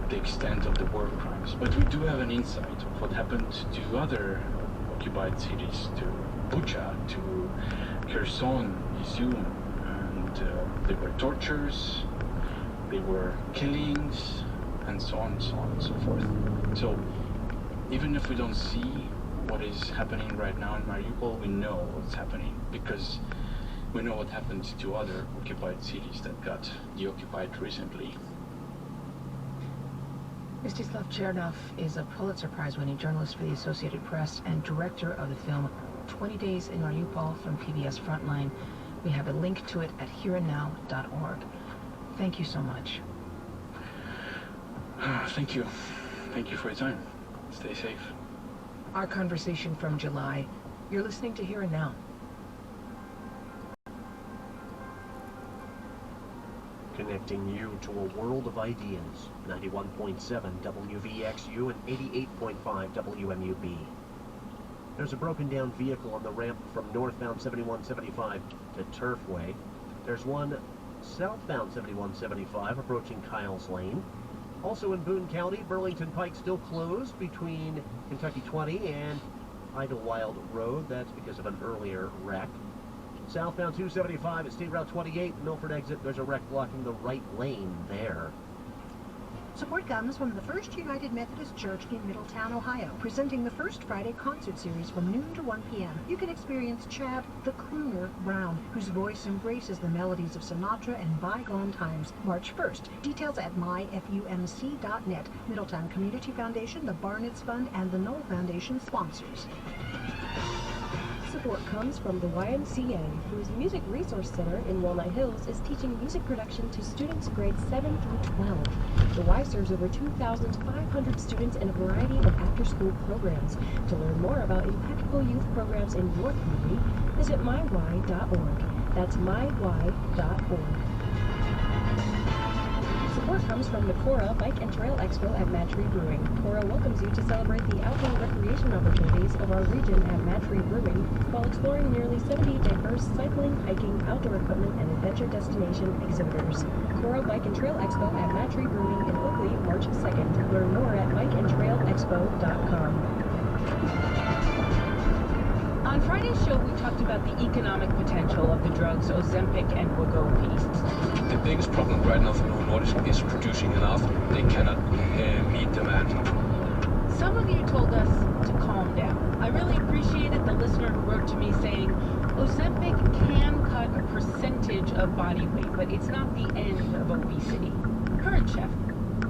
the extent of the war crimes. But we do have an insight of what happened to other occupied cities, to Bucha, to Kherson, Izium, and there were tortures, there were killings, and so on and so forth. So even if we don't see what is happening right now in Mariupol, we know what's happening, because we know what happened to other occupied cities that got deoccupied recently. Mstislav Chernov is a Pulitzer Prize-winning journalist for the Associated Press and director of the film 20 Days in Mariupol from PBS Frontline. We have a link to it at hereandnow.org. Thank you so much. Thank you. Thank you for your time. Stay safe. Our conversation from July. You're listening to Here and Now. Connecting you to a world of ideas. 91.7 WVXU and 88.5 WMUB. There's a broken down vehicle on the ramp from northbound 7175 to Turfway. There's one southbound 7175 approaching Kyles Lane. Also in Boone County, Burlington Pike still closed between Kentucky 20 and Idlewild Road. That's because of an earlier wreck. Southbound 275 at State Route 28, Milford exit, there's a wreck blocking the right lane there. Support comes from the First United Methodist Church in Middletown, Ohio, presenting the First Friday concert series from noon to 1 p.m. You can experience Chad the Crooner Brown, whose voice embraces the melodies of Sinatra and bygone times. March 1st. Details at myfumc.net. Middletown Community Foundation, the Barnett's Fund, and the Knoll Foundation sponsors. Support comes from the YMCA, whose Music Resource Center in Walnut Hills is teaching music production to students grades 7 through 12. The Y serves over 2,500 students in a variety of after-school programs. To learn more about impactful youth programs in your community, visit myy.org. That's myy.org. Support comes from the Cora Bike and Trail Expo at Mad Tree Brewing. Cora welcomes you to celebrate the outdoor recreation opportunities of our region at Mad Tree Brewing while exploring nearly 70 diverse cycling, hiking, outdoor equipment, and adventure destination exhibitors. Cora Bike and Trail Expo at Mad Tree Brewing in Oakley, March 2nd. Learn more at bikeandtrailexpo.com. On Friday's show, we talked about the economic potential of the drugs Ozempic and Wegovy. The biggest problem right now for Novo Nordisk is producing enough. They cannot meet demand. Some of you told us to calm down. I really appreciated the listener who wrote to me saying, Ozempic can cut a percentage of body weight, but it's not the end of obesity. Current chef.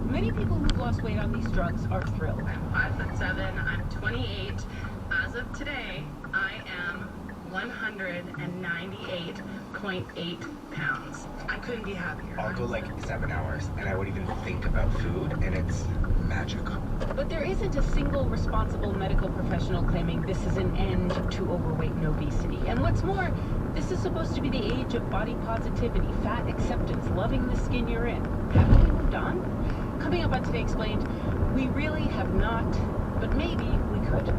Many people who've lost weight on these drugs are thrilled. I'm 5'7", I'm 28. As of today, I am 198.8 pounds. I couldn't be happier. I'll go like 7 hours and I wouldn't even think about food, and it's magical. But there isn't a single responsible medical professional claiming this is an end to overweight and obesity. And what's more, this is supposed to be the age of body positivity, fat acceptance, loving the skin you're in. Haven't we moved on? Coming up on Today Explained, we really have not, but maybe we could.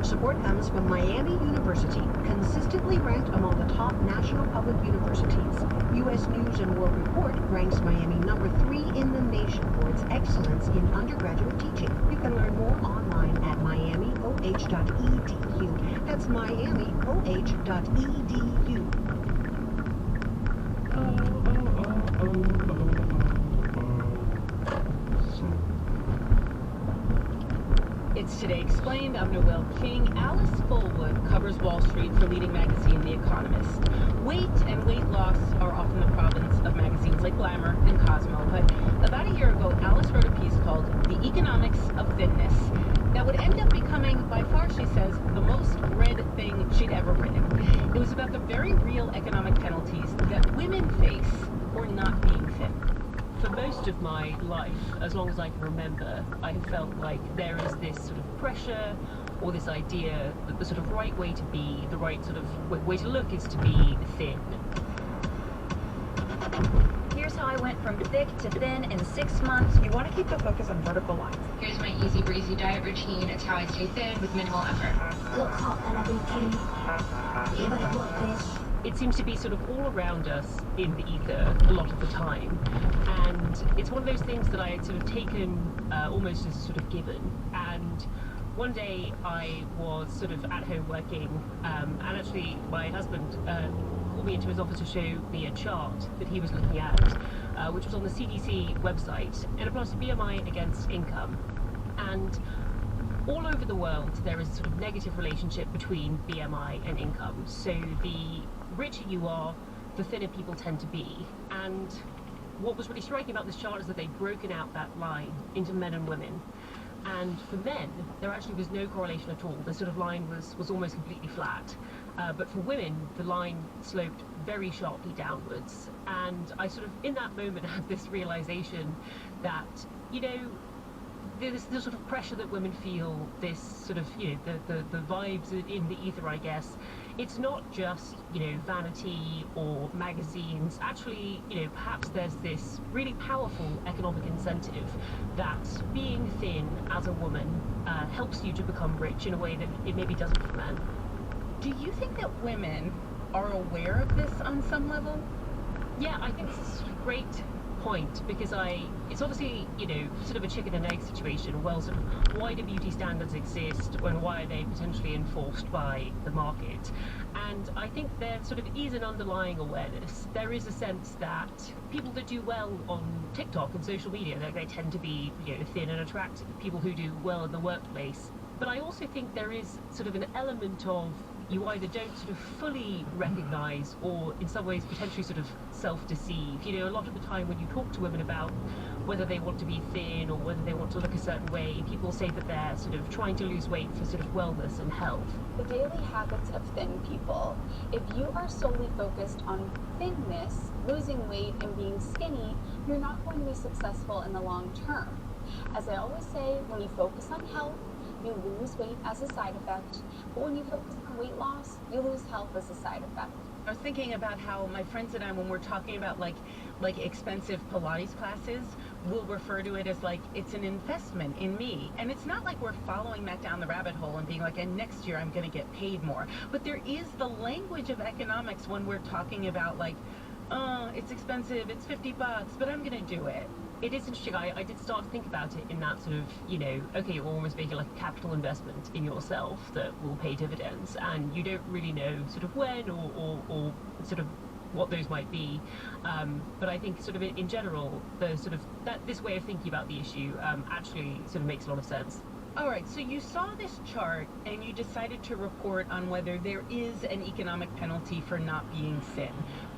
Support comes from Miami University, consistently ranked among the top national public universities. U.S. News and World Report ranks Miami number 3 in the nation for its excellence in undergraduate teaching. You can learn more online at miamioh.edu. That's miamioh.edu. It's Today Explained. I'm Noelle King. Alice Fullwood covers Wall Street for leading magazine The Economist. Weight and weight loss are often the province of magazines like Glamour and Cosmo, but about a year ago, Alice wrote a piece called The Economics of Thinness that would end up becoming, by far, she says, the most read thing she'd ever written. It was about the very real economic penalties that women face for not being thin. For most of my life, as long as I can remember, I have felt like there is this sort of pressure or this idea that the sort of right way to be, the right sort of way to look is to be thin. Here's how I went from thick to thin in 6 months. You want to keep the focus on vertical lines. Here's my easy breezy diet routine. It's how I stay thin with minimal effort. It seems to be sort of all around us in the ether a lot of the time, and it's one of those things that I had sort of taken almost as a sort of given. And one day I was sort of at home working, and actually my husband called me into his office to show me a chart that he was looking at, which was on the CDC website, and it plotted BMI against income. And all over the world there is a sort of negative relationship between BMI and income. So the richer you are, the thinner people tend to be. And what was really striking about this chart is that they'd broken out that line into men and women. And for men, there actually was no correlation at all. The sort of line was almost completely flat. But for women, the line sloped very sharply downwards. And I sort of, in that moment, had this realization that, you know, there's the sort of pressure that women feel, this sort of, you know, the vibes in the ether, I guess. It's not just, you know, vanity or magazines. Actually, you know, perhaps there's this really powerful economic incentive that being thin as a woman helps you to become rich in a way that it maybe doesn't for men. Do you think that women are aware of this on some level? Yeah, I think this is a great point, because it's obviously, you know, sort of a chicken and egg situation. Well, sort of, why do beauty standards exist, and why are they potentially enforced by the market? And I think there sort of is an underlying awareness. There is a sense that people that do well on TikTok and social media, they tend to be, you know, thin and attractive. People who do well in the workplace. But I also think there is sort of an element of, you either don't sort of fully recognize, or in some ways potentially sort of self-deceive. You know, a lot of the time when you talk to women about whether they want to be thin or whether they want to look a certain way, people say that they're sort of trying to lose weight for sort of wellness and health. The daily habits of thin people. If you are solely focused on thinness, losing weight and being skinny, you're not going to be successful in the long term. As I always say, when you focus on health, you lose weight as a side effect, but when you focus on weight loss, you lose health as a side effect. I was thinking about how my friends and I, when we're talking about like expensive Pilates classes, we'll refer to it as like it's an investment in me. And it's not like we're following that down the rabbit hole and being like, and next year I'm going to get paid more. But there is the language of economics when we're talking about like, it's expensive, it's $50, but I'm going to do it. It is interesting. I did start to think about it in that sort of, you know, okay, you're almost making like a capital investment in yourself that will pay dividends, and you don't really know sort of when or sort of what those might be. But I think sort of in general, the sort of this way of thinking about the issue actually sort of makes a lot of sense. All right, so you saw this chart and you decided to report on whether there is an economic penalty for not being thin.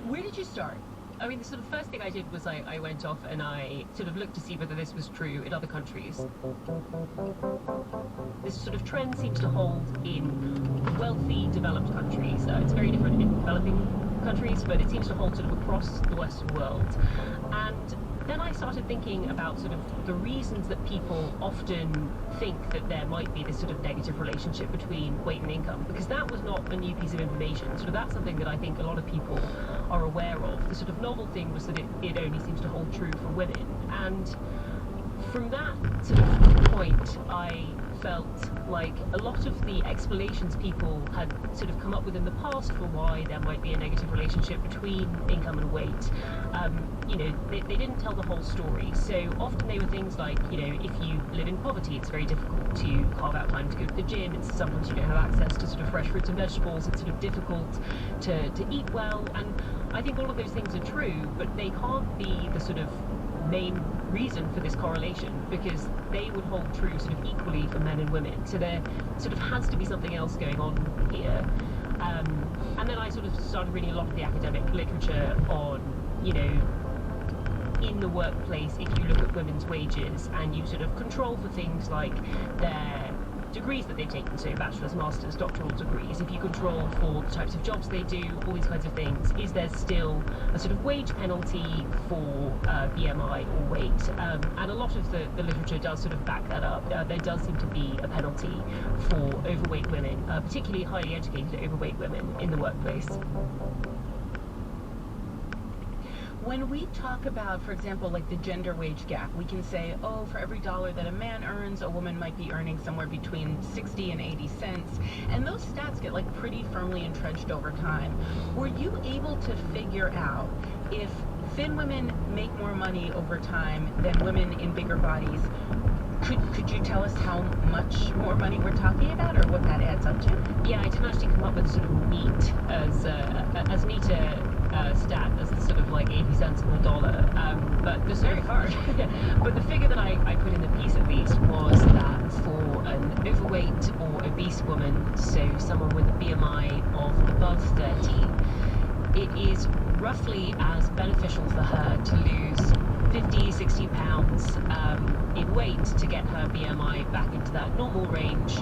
Where did you start? I mean, the sort of first thing I did was I went off and I sort of looked to see whether this was true in other countries. This sort of trend seems to hold in wealthy, developed countries. It's very different in developing countries, but it seems to hold sort of across the Western world. And then I started thinking about sort of the reasons that people often think that there might be this sort of negative relationship between weight and income, because that was not a new piece of information. Sort of that's something that I think a lot of people are aware of. The sort of novel thing was that it only seems to hold true for women. And from that sort of point, I felt like a lot of the explanations people had sort of come up with in the past for why there might be a negative relationship between income and weight, you know, they didn't tell the whole story. So often they were things like, you know, if you live in poverty, it's very difficult to carve out time to go to the gym. It's sometimes you don't have access to sort of fresh fruits and vegetables. It's sort of difficult to eat well. And I think all of those things are true, but they can't be the sort of main reason for this correlation, because they would hold true sort of equally for men and women. So there sort of has to be something else going on here. And then I sort of started reading a lot of the academic literature on, you know, in the workplace, if you look at women's wages and you sort of control for things like their degrees that they've taken, so bachelor's, master's, doctoral degrees, if you control for the types of jobs they do, all these kinds of things, is there still a sort of wage penalty for BMI or weight? And a lot of the literature does sort of back that up. There does seem to be a penalty for overweight women, particularly highly educated overweight women in the workplace. When we talk about, for example, like the gender wage gap, we can say, oh, for every dollar that a man earns, a woman might be earning somewhere between 60 and 80 cents. And those stats get like pretty firmly entrenched over time. Were you able to figure out if thin women make more money over time than women in bigger bodies? Could you tell us how much more money we're talking about, or what that adds up to? Yeah, I didn't actually come up with sort of neat as neat a stat as it's sort of like 80 cents on the dollar. But the very hard. But the figure that I put in the piece at least was that for an overweight or obese woman, so someone with a BMI of above 30, it is roughly as beneficial for her to lose 50, 60 pounds in weight to get her BMI back into that normal range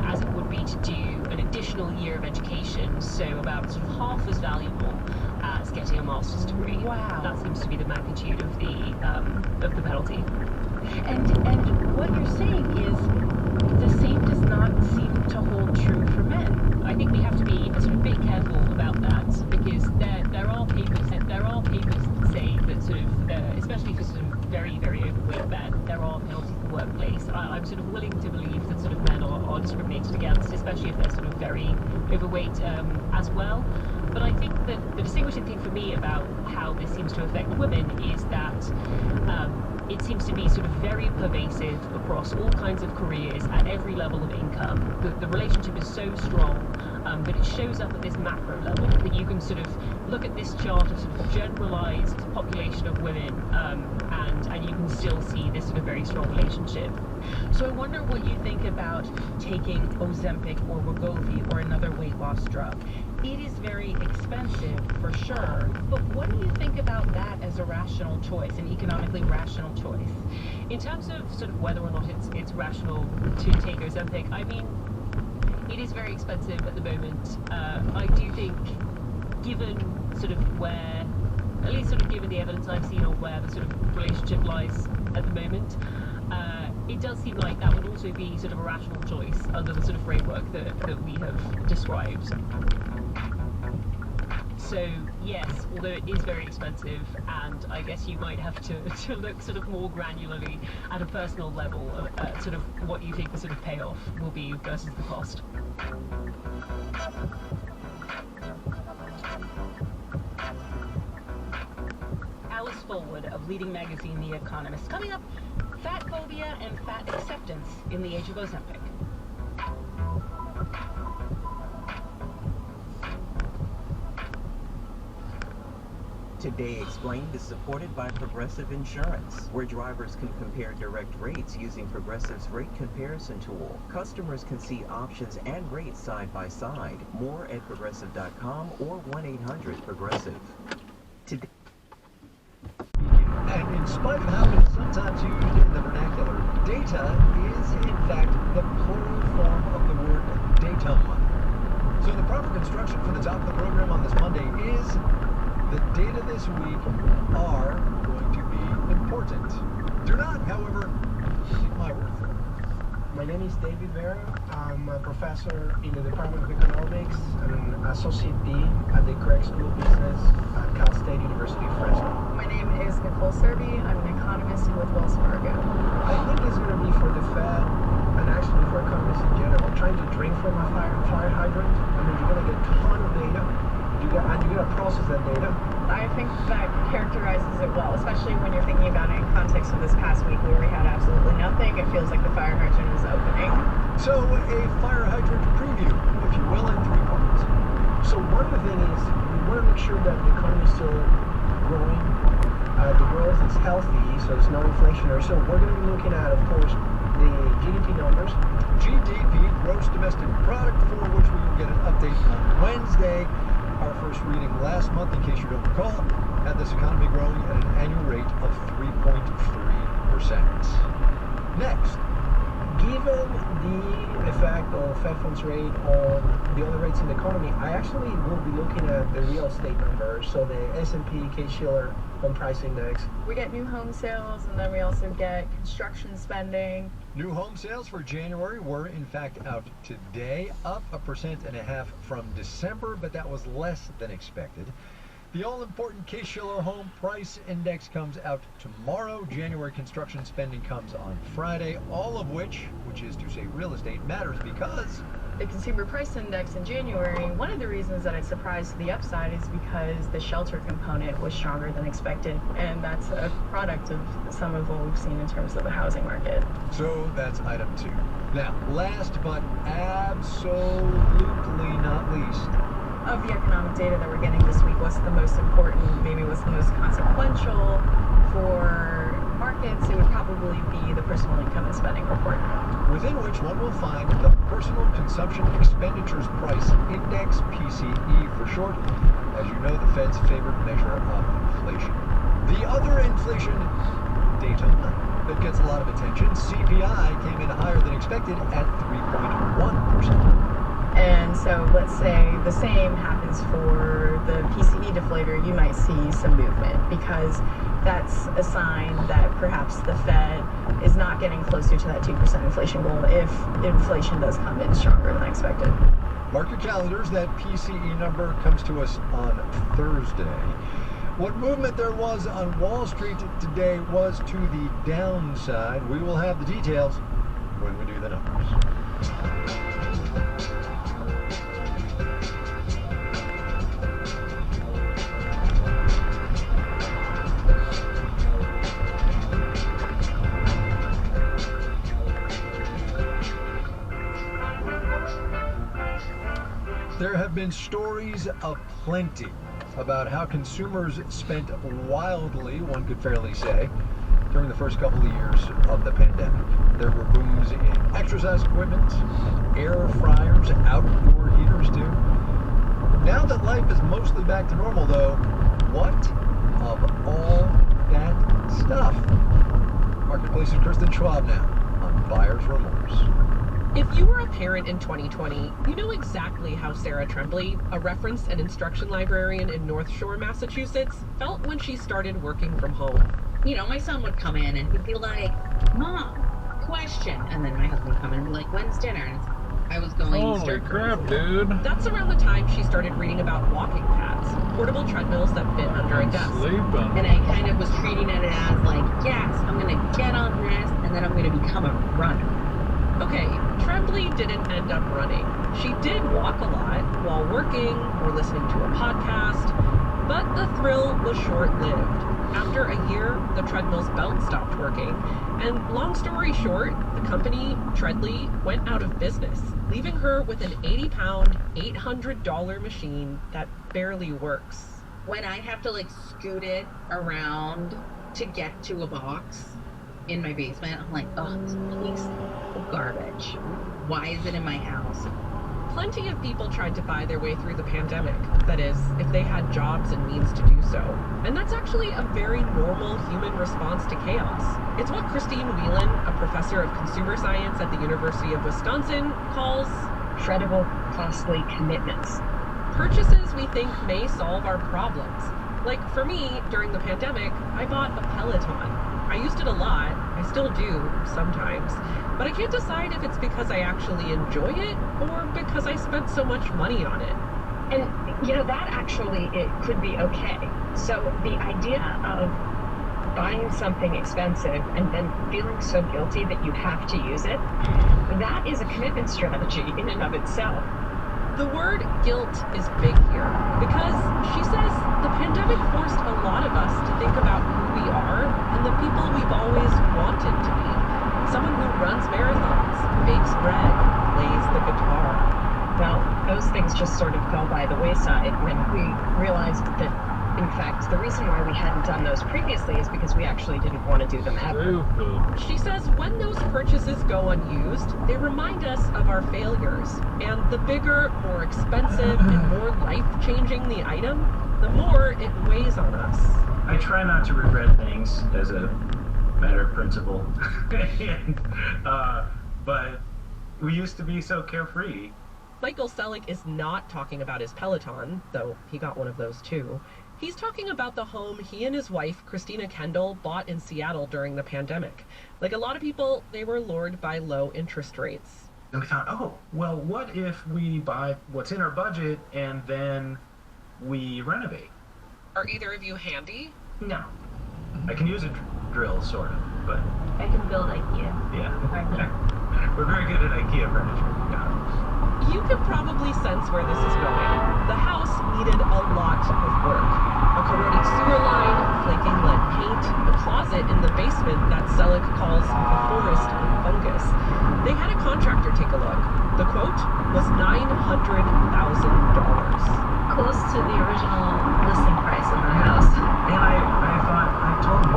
as it would be to do an additional year of education, so about sort of half as valuable as getting a master's degree. Wow. That seems to be the magnitude of the penalty. And what you're saying is the same does not seem to hold true for men. I think we have to be a sort of bit careful about that, because there are papers that say that sort of, especially for sort of very, very overweight men, there are penalties in the workplace. I'm sort of willing to believe that sort of men are discriminated against, especially if they're sort of very overweight as well. But I think that the distinguishing thing for me about how this seems to affect women is that it seems to be sort of very pervasive across all kinds of careers at every level of income. The relationship is so strong that it shows up at this macro level, that you can sort of look at this chart of sort of generalized population of women and you can still see this sort of very strong relationship. So I wonder what you think about taking Ozempic or Wegovy or another weight loss drug. It is very expensive, for sure, but what do you think about that as a rational choice, an economically rational choice? In terms of sort of whether or not it's rational to take Ozempic, I mean, it is very expensive at the moment. I do think, given sort of where, at least sort of given the evidence I've seen on where the sort of relationship lies at the moment, it does seem like that would also be sort of a rational choice under the sort of framework that we have described. So yes, although it is very expensive, and I guess you might have to look sort of more granularly at a personal level at sort of what you think the sort of payoff will be versus the cost. Alice Fullwood of leading magazine The Economist. Coming up, fat phobia and fat acceptance in the age of Ozempic. Today Explained is supported by Progressive Insurance, where drivers can compare direct rates using Progressive's rate comparison tool. Customers can see options and rates side by side. More at progressive.com or 1-800-PROGRESSIVE. Today. And in spite of how it's sometimes used in the vernacular, data is in fact the plural form of the word datum. So the proper construction for the top of the program on this Monday is: the data this week are going to be important. Do not, however, take my word for it. My name is David Vera. I'm a professor in the Department of Economics and an associate dean at the Craig School of Business at Cal State University Fresno. My name is Nicole Serby. I'm an economist with Wells Fargo. I think it's going to be for the Fed and actually for economists in general, trying to drink from a fire hydrant. I mean, you're going to get a ton of data. And you're going to process that data. I think that characterizes it well, especially when you're thinking about it in context of this past week where we had absolutely nothing. It feels like the fire hydrant is opening. So a fire hydrant preview, if you will, in 3 parts. So one of the things is we want to make sure that the economy is still growing. The growth is healthy, so it's not inflationary. So we're going to be looking at, of course, the GDP numbers. GDP, gross domestic product, for which we will get an update on Wednesday. Our first reading last month, in case you don't recall, had this economy growing at an annual rate of 3.3%. Next, given the effect of Fed funds rate on the other rates in the economy, I actually will be looking at the real estate numbers, so the S&P Case-Shiller Home Price Index. We get new home sales, and then we also get construction spending. New home sales for January were in fact out today, up 1.5% from December, but that was less than expected. The all-important Case-Shiller Home Price Index comes out tomorrow. January construction spending comes on Friday, all of which is to say real estate, matters because the Consumer Price Index in January, one of the reasons that it's surprised to the upside is because the shelter component was stronger than expected, and that's a product of some of what we've seen in terms of the housing market. So that's item 2. Now, last but absolutely not least, of the economic data that we're getting this week, what's the most important, maybe what's the most consequential for markets, it would probably be the personal income and spending report. Within which one will find the Personal Consumption Expenditures Price Index, PCE for short, as you know, the Fed's favorite measure of inflation. The other inflation data that gets a lot of attention, CPI, came in higher than expected at 3.1%. And so let's say the same happens for the PCE deflator, you might see some movement because that's a sign that perhaps the Fed is not getting closer to that 2% inflation goal if inflation does come in stronger than expected. Mark your calendars, that PCE number comes to us on Thursday. What movement there was on Wall Street today was to the downside. We will have the details when we do the numbers. There have been stories aplenty about how consumers spent wildly, one could fairly say, during the first couple of years of the pandemic. There were booms in exercise equipment, air fryers, outdoor heaters too. Now that life is mostly back to normal though, what of all that stuff? Marketplace's Kristen Schwab now on Buyer's Remorse. If you were a parent in 2020, you know exactly how Sarah Tremblay, a reference and instruction librarian in North Shore, Massachusetts, felt when she started working from home. You know, my son would come in and he'd be like, "Mom, question," and then my husband would come in and be like, "When's dinner?" And I was going, "Holy crap, dude!" That's around the time she started reading about walking pads, portable treadmills that fit under a desk. And I kind of was treating it as like, yes, I'm going to get on this, and then I'm going to become a runner. Okay, Tremblay didn't end up running. She did walk a lot while working or listening to a podcast, but the thrill was short-lived. After a year, the treadmill's belt stopped working, and long story short, the company, Treadly, went out of business, leaving her with an 80-pound, $800 machine that barely works. When I have to like scoot it around to get to a box in my basement, I'm like, oh, this piece of garbage. Why is it in my house? Plenty of people tried to buy their way through the pandemic. That is, if they had jobs and means to do so. And that's actually a very normal human response to chaos. It's what Christine Whelan, a professor of consumer science at the University of Wisconsin, calls credible, costly commitments. Purchases we think may solve our problems. Like for me, during the pandemic, I bought a Peloton. I used it a lot, I still do sometimes, but I can't decide if it's because I actually enjoy it or because I spent so much money on it. And, you know, that actually, it could be okay. So the idea of buying something expensive and then feeling so guilty that you have to use it, that is a commitment strategy in and of itself. The word guilt is big here because she says the pandemic forced a lot of us to think about who we are and the people we've always wanted to be. Someone who runs marathons, bakes bread, plays the guitar. Well, those things just sort of fell by the wayside when we realized that, in fact, the reason why we hadn't done those previously is because we actually didn't want to do them ever. She says when those purchases go unused, they remind us of our failures. And the bigger, more expensive, and more life-changing the item, the more it weighs on us. I try not to regret things as a matter of principle. But we used to be so carefree. Michael Selick is not talking about his Peloton, though he got one of those too. He's talking about the home he and his wife, Christina Kendall, bought in Seattle during the pandemic. Like a lot of people, they were lured by low interest rates. And we thought, oh, well, what if we buy what's in our budget and then we renovate? Are either of you handy? No. I can use a drill, sort of, but I can build IKEA. yeah. We're very good at IKEA furniture. Yeah. You could probably sense where this is going. The house needed a lot of work. A corroding sewer line, flaking lead paint, the closet in the basement that Selig calls a forest of fungus. They had a contractor take a look. The quote was $900,000. Close to the original listing price of the house. And I told him,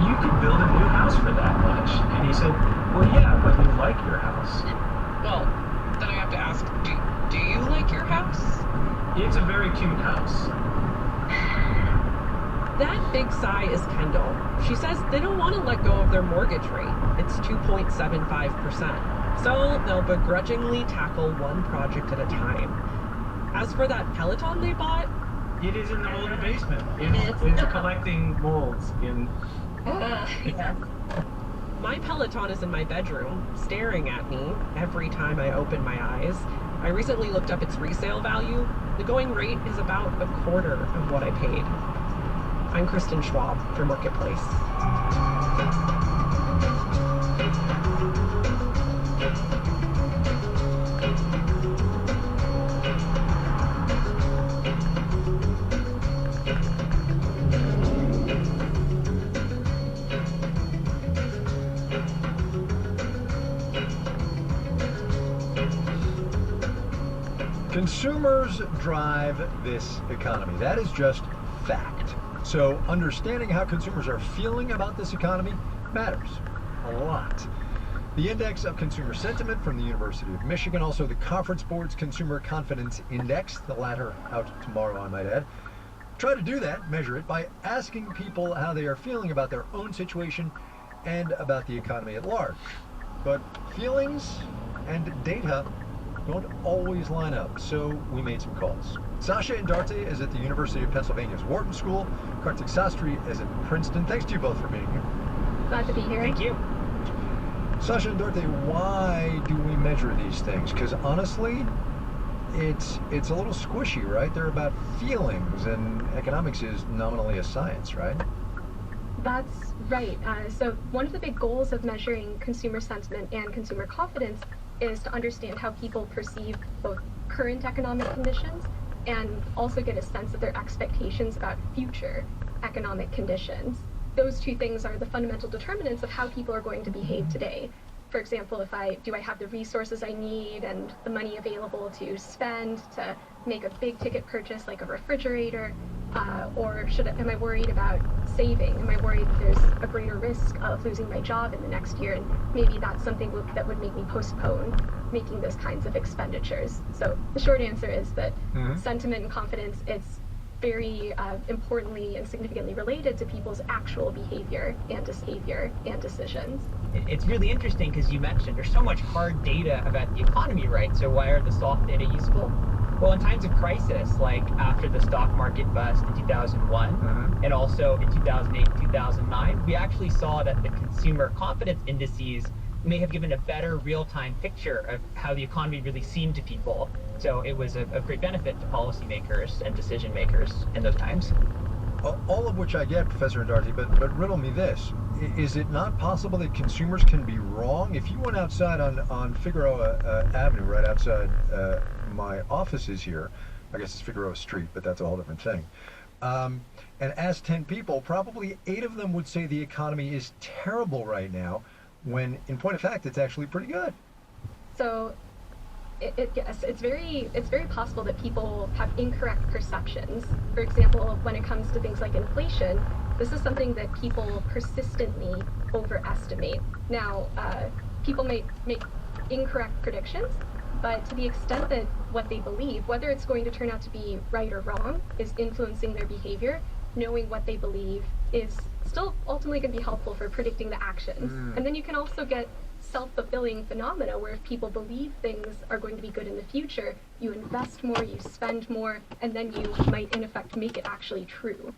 you could build a new house for that much. And he said, well, yeah, but we like your house. Well, then I have to ask, do you like your house? It's a very cute house. That big sigh is Kendall. She says they don't want to let go of their mortgage rate. It's 2.75%. So they'll begrudgingly tackle one project at a time. As for that Peloton they bought, it is in the moldy basement. It's collecting molds in... Yeah. My Peloton is in my bedroom, staring at me every time I open my eyes. I recently looked up its resale value. The going rate is about a quarter of what I paid. I'm Kristen Schwab for Marketplace. Consumers drive this economy. That is just fact. So understanding how consumers are feeling about this economy matters a lot. The Index of Consumer Sentiment from the University of Michigan, also the Conference Board's Consumer Confidence Index, the latter out tomorrow, I might add. Try to do that, measure it, by asking people how they are feeling about their own situation and about the economy at large. But feelings and data don't always line up, so we made some calls. Sasha Indarte is at the University of Pennsylvania's Wharton School. Kartik Sastry is at Princeton. Thanks to you both for being here. Glad to be here. Thank you. Sasha Indarte, why do we measure these things? Because honestly, it's a little squishy, right? They're about feelings, and economics is nominally a science, right? That's right. So one of the big goals of measuring consumer sentiment and consumer confidence is to understand how people perceive both current economic conditions and also get a sense of their expectations about future economic conditions. Those two things are the fundamental determinants of how people are going to behave today. For example, do I have the resources I need and the money available to spend to make a big ticket purchase like a refrigerator, or am I worried about saving? Am I worried that there's a greater risk of losing my job in the next year, and maybe that's something that would make me postpone making those kinds of expenditures? So the short answer is that sentiment and confidence, it's very importantly and significantly related to people's actual behavior and decisions. It's really interesting because you mentioned there's so much hard data about the economy, right? So why are the soft data useful? Well, in times of crisis, like after the stock market bust in 2001 and also in 2008 and 2009, we actually saw that the consumer confidence indices may have given a better real-time picture of how the economy really seemed to people. So it was a great benefit to policymakers and decision makers in those times. All of which I get, Professor Indarte, but riddle me this. Is it not possible that consumers can be wrong? If you went outside on Figueroa Avenue, right outside my offices here, I guess it's Figueroa Street, but that's a whole different thing, and asked 10 people, probably 8 of them would say the economy is terrible right now, when in point of fact it's actually pretty good. So yes, it's very possible that people have incorrect perceptions. For example, when it comes to things like inflation, this is something that people persistently overestimate. Now, people may make incorrect predictions, but to the extent that what they believe, whether it's going to turn out to be right or wrong, is influencing their behavior, knowing what they believe is still ultimately going to be helpful for predicting the actions. And then you can also get self-fulfilling phenomena where if people believe things are going to be good in the future, you invest more, you spend more, and then you might in effect make it actually true.